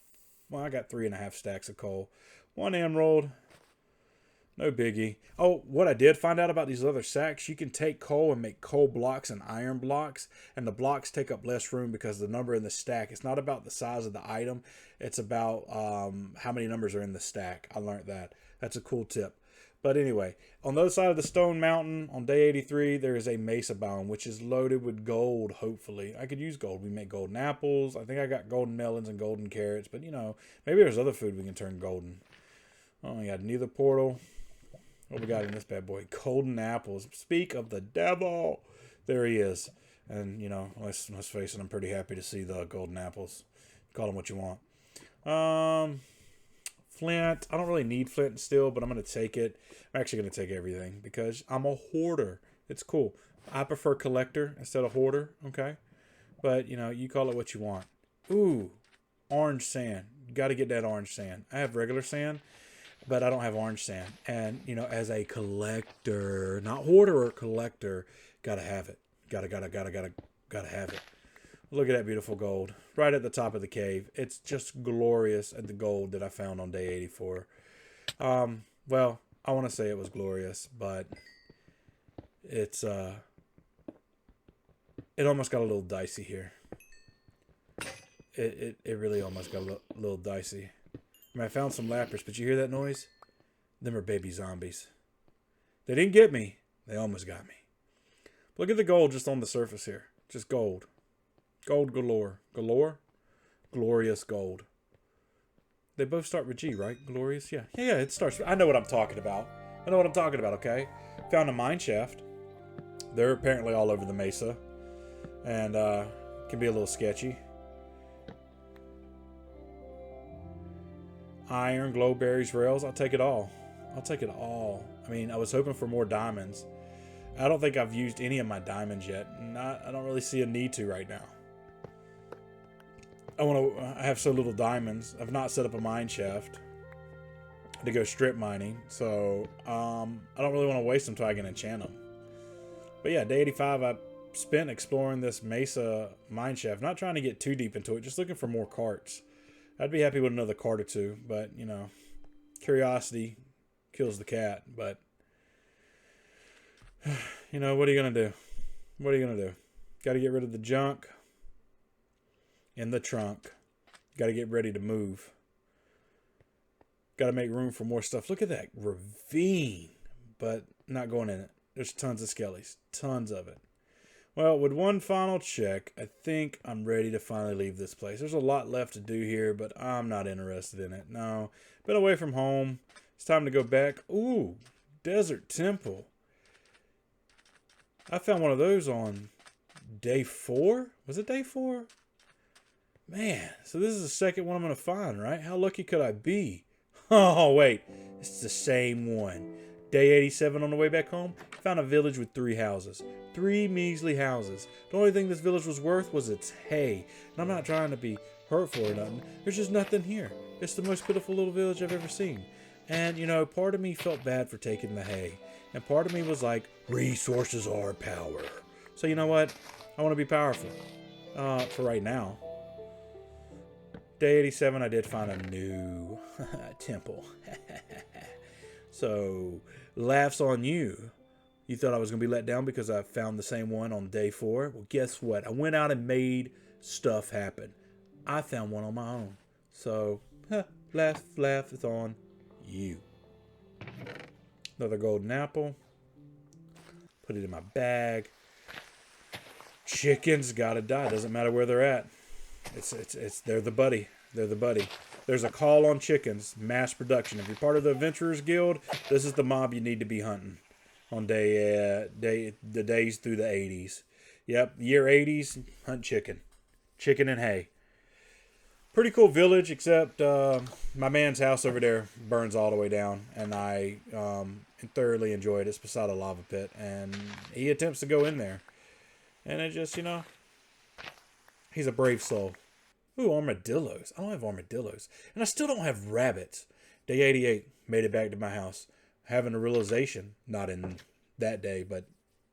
I got 3.5 stacks of coal. 1 emerald. No biggie. Oh, what I did find out about these other sacks, you can take coal and make coal blocks and iron blocks, and the blocks take up less room because the number in the stack, it's not about the size of the item, it's about how many numbers are in the stack. I learned that. That's a cool tip. But anyway, on the other side of the stone mountain, on day 83, there is a mesa biome, which is loaded with gold, hopefully. I could use gold. We make golden apples. I think I got golden melons and golden carrots, but, you know, maybe there's other food we can turn golden. Oh, we got another portal. What we got in this bad boy? Golden apples. Speak of the devil. There he is. And, you know, let's face it, I'm pretty happy to see the golden apples. Call them what you want. Flint. I don't really need flint and steel, but I'm going to take it. I'm actually going to take everything because I'm a hoarder. It's cool. I prefer collector instead of hoarder, okay? But, you know, you call it what you want. Ooh, orange sand. You got to get that orange sand. I have regular sand, but I don't have orange sand. And, you know, as a collector, not hoarder, collector, got to have it. Got to have it. Look at that beautiful gold right at the top of the cave. It's just glorious at the gold that I found on day 84. Well, I want to say it was glorious, but it's it almost got a little dicey here. It really almost got a little dicey. I mean, I found some lapis, but you hear that noise? Them are baby zombies. They didn't get me. They almost got me. Look at the gold just on the surface here. Just gold. Gold galore. Galore? Glorious gold. They both start with G, right? Glorious? Yeah, it starts. I know what I'm talking about. Okay? Found a mine shaft. They're apparently all over the mesa. And can be a little sketchy. Iron, glowberries, rails. I'll take it all. I mean, I was hoping for more diamonds. I don't think I've used any of my diamonds yet. I don't really see a need to right now. I have so little diamonds. I've not set up a mine shaft to go strip mining, so I don't really want to waste them until I can enchant them. But yeah, day 85, I spent exploring this Mesa mine shaft. Not trying to get too deep into it, just looking for more carts. I'd be happy with another cart or two, but, you know, curiosity kills the cat. But, you know, what are you going to do? What are you going to do? Got to get rid of the junk in the trunk. Got to get ready to move. Got to make room for more stuff. Look at that ravine, but not going in it. There's tons of skellies. Tons of it. Well, with one final check, I think I'm ready to finally leave this place. There's a lot left to do here, but I'm not interested in it. No. Been away from home. It's time to go back. Ooh, Desert Temple. I found one of those on day 4. Was it day 4? Man, so this is the second one I'm going to find, right? How lucky could I be? Oh, wait. It's the same one. Day 87 on the way back home, found a village with 3 houses. 3 measly houses. The only thing this village was worth was its hay. And I'm not trying to be hurtful or nothing. There's just nothing here. It's the most pitiful little village I've ever seen. And, you know, part of me felt bad for taking the hay. And part of me was like, resources are power. So you know what? I want to be powerful. For right now. Day 87, I did find a new temple. So, laughs on you. You thought I was going to be let down because I found the same one on day 4? Well, guess what? I went out and made stuff happen. I found one on my own. So, laugh is on you. Another golden apple. Put it in my bag. Chickens gotta die. Doesn't matter where they're at. They're the buddy. They're the buddy. There's a call on chickens, mass production. If you're part of the Adventurers Guild, this is the mob you need to be hunting on the days through the 80s. Yep, year 80s, hunt chicken. Chicken and hay. Pretty cool village, except my man's house over there burns all the way down, and I thoroughly enjoy it. It's beside a lava pit, and he attempts to go in there. And it just, you know, he's a brave soul. Ooh, armadillos. I don't have armadillos. And I still don't have rabbits. Day 88, made it back to my house. Having a realization, not in that day, but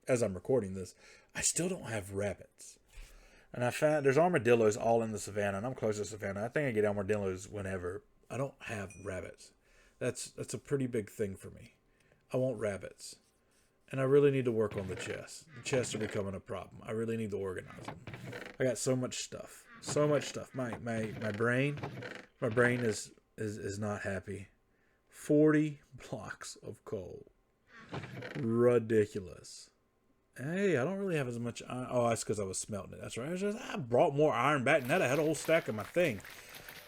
as I'm recording this, I still don't have rabbits. And I found there's armadillos all in the savannah, and I'm close to savannah. I think I get armadillos whenever. I don't have rabbits. That's a pretty big thing for me. I want rabbits. And I really need to work on the chests. The chests are becoming a problem. I really need to organize them. I got so much stuff. So much stuff. My brain is not happy. 40 blocks of coal. Ridiculous. Hey, I don't really have as much iron. Oh, that's because I was smelting it. That's right. I brought more iron back than that. I had a whole stack of my thing.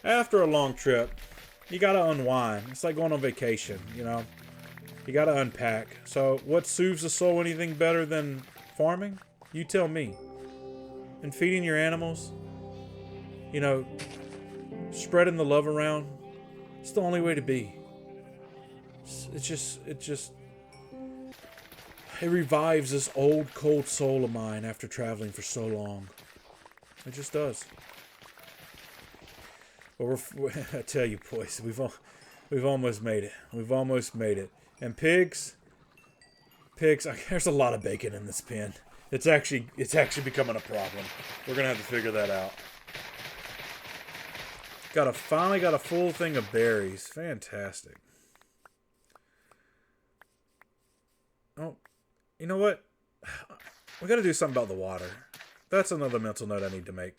After a long trip, you got to unwind. It's like going on vacation, you know. You got to unpack. So what soothes the soul anything better than farming? You tell me. And feeding your animals. You know, spreading the love around. It's the only way to be. It revives this old, cold soul of mine after traveling for so long. It just does. But I tell you, boys, we've almost made it. We've almost made it. And pigs, there's a lot of bacon in this pen. It's actually becoming a problem. We're gonna have to figure that out. Finally got a full thing of berries. Fantastic. Oh, you know what? We got to do something about the water. That's another mental note I need to make.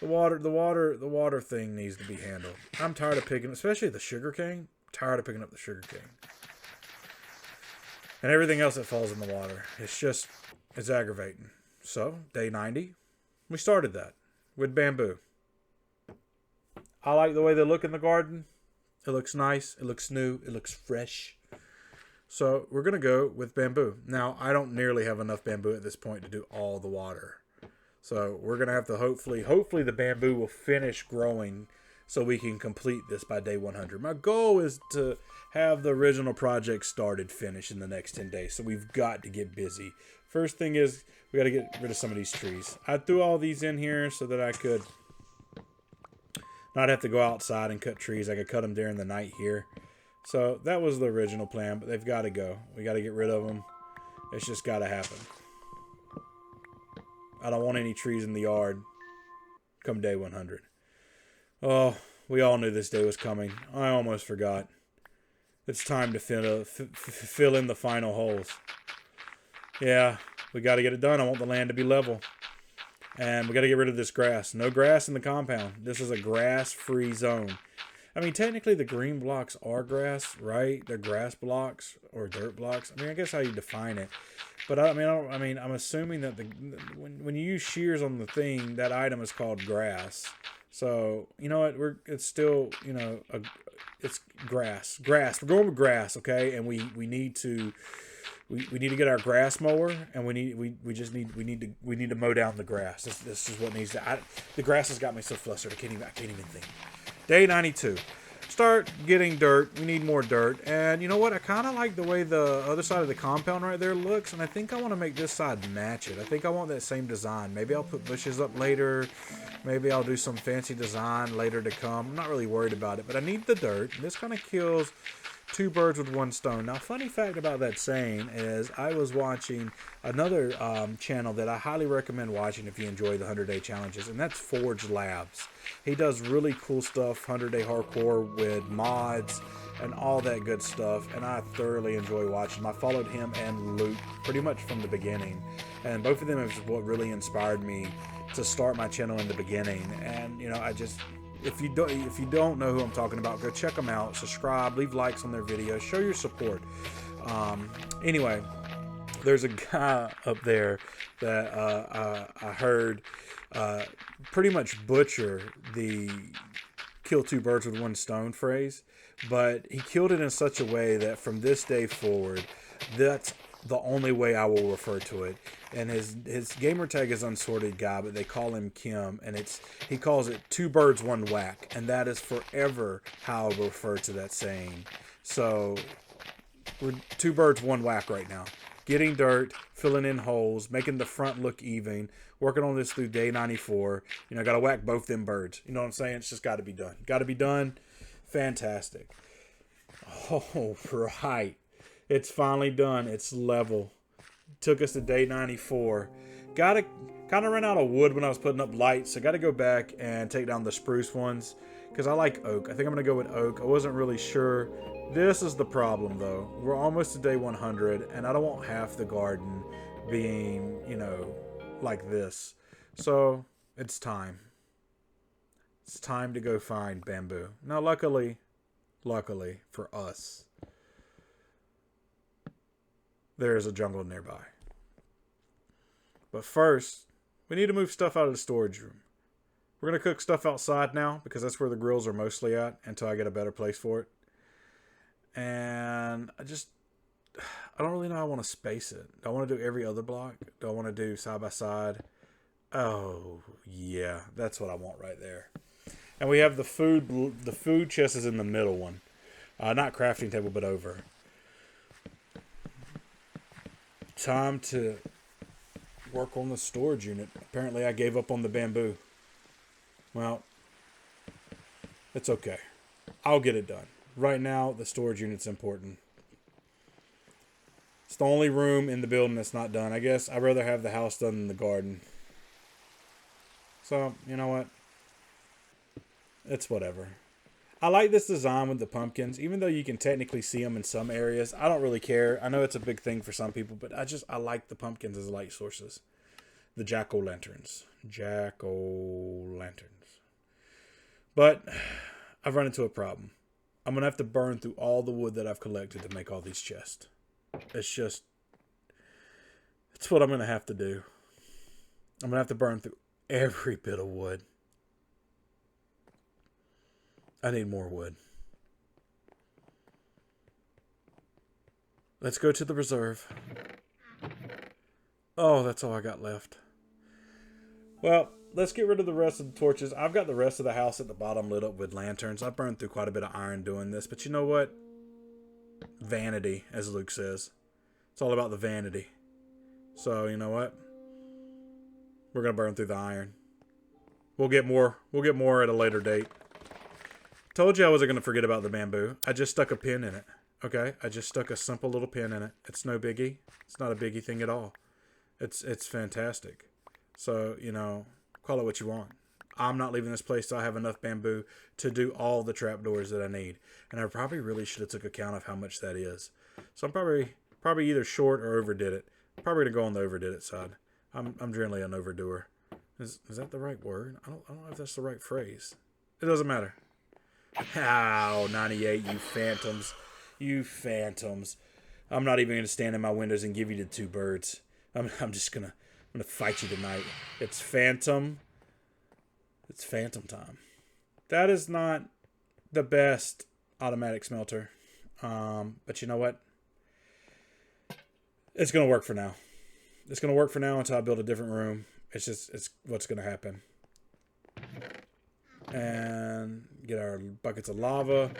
The water thing needs to be handled. I'm tired of picking, especially the sugarcane. Tired of picking up the sugarcane. And everything else that falls in the water. It's aggravating. So, day 90, we started that with bamboo. I like the way they look in the garden. It looks nice. It looks new. It looks fresh. So we're going to go with bamboo. Now, I don't nearly have enough bamboo at this point to do all the water. So we're going to have to hopefully the bamboo will finish growing so we can complete this by day 100. My goal is to have the original project finished in the next 10 days. So we've got to get busy. First thing is we got to get rid of some of these trees. I threw all these in here so that I could not have to go outside and cut trees. I could cut them during the night here. So that was the original plan, but they've got to go. We got to get rid of them. It's just got to happen. I don't want any trees in the yard come day 100. Oh, we all knew this day was coming. I almost forgot. It's time to fill in the final holes. Yeah, we got to get it done. I want the land to be level. And we got to get rid of this grass. No grass in the compound. This is a grass-free zone. I mean, technically the green blocks are grass, right? They're grass blocks or dirt blocks. I mean, I guess how you define it. But I'm assuming that when you use shears on the thing, that item is called grass. So you know what? It's still it's grass. Grass. We're going with grass, okay? And we need to get our grass mower, and we need to mow down the grass. This is what needs to. The grass has got me so flustered. I can't even think. Day 92. Start getting dirt. We need more dirt. And you know what? I kind of like the way the other side of the compound right there looks, and I think I want to make this side match it. I think I want that same design. Maybe I'll put bushes up later. Maybe I'll do some fancy design later to come. I'm not really worried about it, but I need the dirt. This kind of kills two birds with one stone. Now, funny fact about that saying is I was watching another channel that I highly recommend watching if you enjoy the 100-day challenges, and that's Forge Labs. He does really cool stuff, 100-day hardcore with mods and all that good stuff, and I thoroughly enjoy watching him. I followed him and Luke pretty much from the beginning, and both of them is what really inspired me to start my channel in the beginning. And if you don't know who I'm talking about, go check them out, subscribe, leave likes on their videos, show your support. Anyway, there's a guy up there that I heard pretty much butcher the kill two birds with one stone phrase, but he killed it in such a way that from this day forward, that's the only way I will refer to it. And his gamer tag is Unsorted Guy, but they call him Kim, and he calls it two birds one whack, and that is forever how I will refer to that saying. So we're two birds one whack right now. Getting dirt, filling in holes, making the front look even, working on this through day 94. Gotta whack both them birds. You know what I'm saying? It's just gotta be done. Gotta be done. Fantastic. Oh, right. It's finally done. It's level. Took us to day 94. Kind of ran out of wood when I was putting up lights, so got to go back and take down the spruce ones because I like oak. I think I'm going to go with oak. I wasn't really sure. This is the problem, though. We're almost to day 100, and I don't want half the garden being, like this. So it's time. It's time to go find bamboo. Now, luckily for us, there is a jungle nearby. But first, we need to move stuff out of the storage room. We're going to cook stuff outside now because that's where the grills are mostly at until I get a better place for it. And I don't really know how I want to space it. Do I want to do every other block? Do I want to do side by side? Oh, yeah. That's what I want right there. And we have the food chest is in the middle one. Not crafting table, but over. Time to work on the storage unit. Apparently I gave up on the bamboo. Well, it's okay. I'll get it done. Right now, the storage unit's important. It's the only room in the building that's not done. I guess I'd rather have the house done than the garden. So, you know what? It's whatever. I like this design with the pumpkins, even though you can technically see them in some areas. I don't really care. I know it's a big thing for some people, but I like the pumpkins as light sources. The jack-o'-lanterns. Jack-o'-lanterns. But I've run into a problem. I'm going to have to burn through all the wood that I've collected to make all these chests. It's what I'm going to have to do. I'm going to have to burn through every bit of wood. I need more wood. Let's go to the reserve. Oh, that's all I got left. Well, let's get rid of the rest of the torches. I've got the rest of the house at the bottom lit up with lanterns. I burned through quite a bit of iron doing this, but you know what? Vanity, as Luke says. It's all about the vanity. So, you know what? We're going to burn through the iron. We'll get more at a later date. Told you I wasn't going to forget about the bamboo. I just stuck a pin in it. Okay? I just stuck a simple little pin in it. It's no biggie. It's not a biggie thing at all. It's fantastic. So, you know, call it what you want. I'm not leaving this place till I have enough bamboo to do all the trapdoors that I need. And I probably really should have took account of how much that is. So I'm probably either short or overdid it. Probably gonna go on the overdid it side. I'm generally an overdoer. Is that the right word? I don't know if that's the right phrase. It doesn't matter. Ow, 98, you phantoms. You phantoms. I'm not even gonna stand in my windows and give you the two birds. I'm just gonna fight you tonight. It's phantom. It's phantom time. That is not the best automatic smelter. But you know what? It's going to work for now. It's going to work for now until I build a different room. It's what's going to happen. And get our buckets of lava.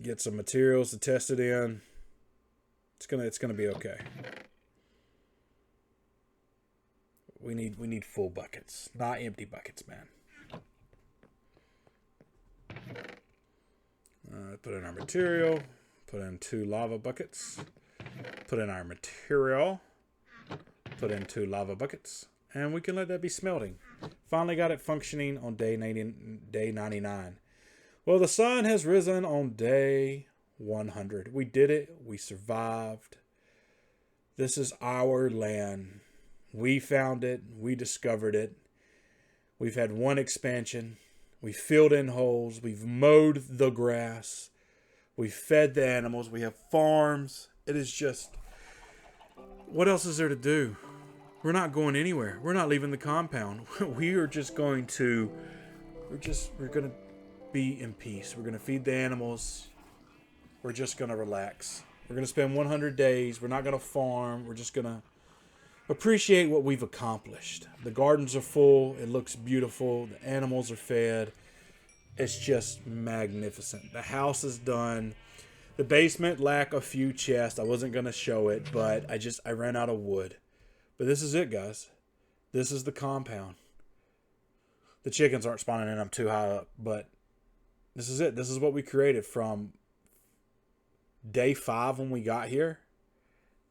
Get some materials to test it in. It's gonna be okay. We need full buckets, not empty buckets, man. Put in our material. Put in 2 lava buckets. Put in our material. Put in 2 lava buckets. And we can let that be smelting. Finally got it functioning on day 99. Well, the sun has risen on day 100. We did it. We survived. This is our land. We found it. We discovered it. We've had one expansion. We filled in holes. We've mowed the grass. We've fed the animals. We have farms. It is just... What else is there to do? We're not going anywhere. We're not leaving the compound. We are just going to... We're going to be in peace. We're going to feed the animals. We're just going to relax. We're going to spend 100 days. We're not going to farm. We're just going to appreciate what we've accomplished. The gardens are full. It looks beautiful. The animals are fed. It's just magnificent. The house is done. The basement lack a few chests. I wasn't going to show it, but I ran out of wood. But this is it, guys. This is the compound. The chickens aren't spawning in. I'm too high up, but this is it. This is what we created from day 5 when we got here.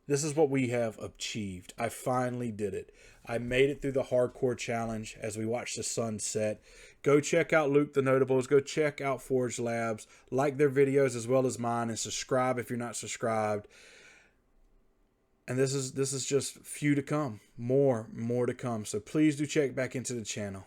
This is what we have achieved. I finally did it. I made it through the hardcore challenge as we watched the sun set. Go check out Luke the Notables. Go check out Forge Labs. Like their videos as well as mine. And subscribe if you're not subscribed. And this is just few to come. More to come. So please do check back into the channel.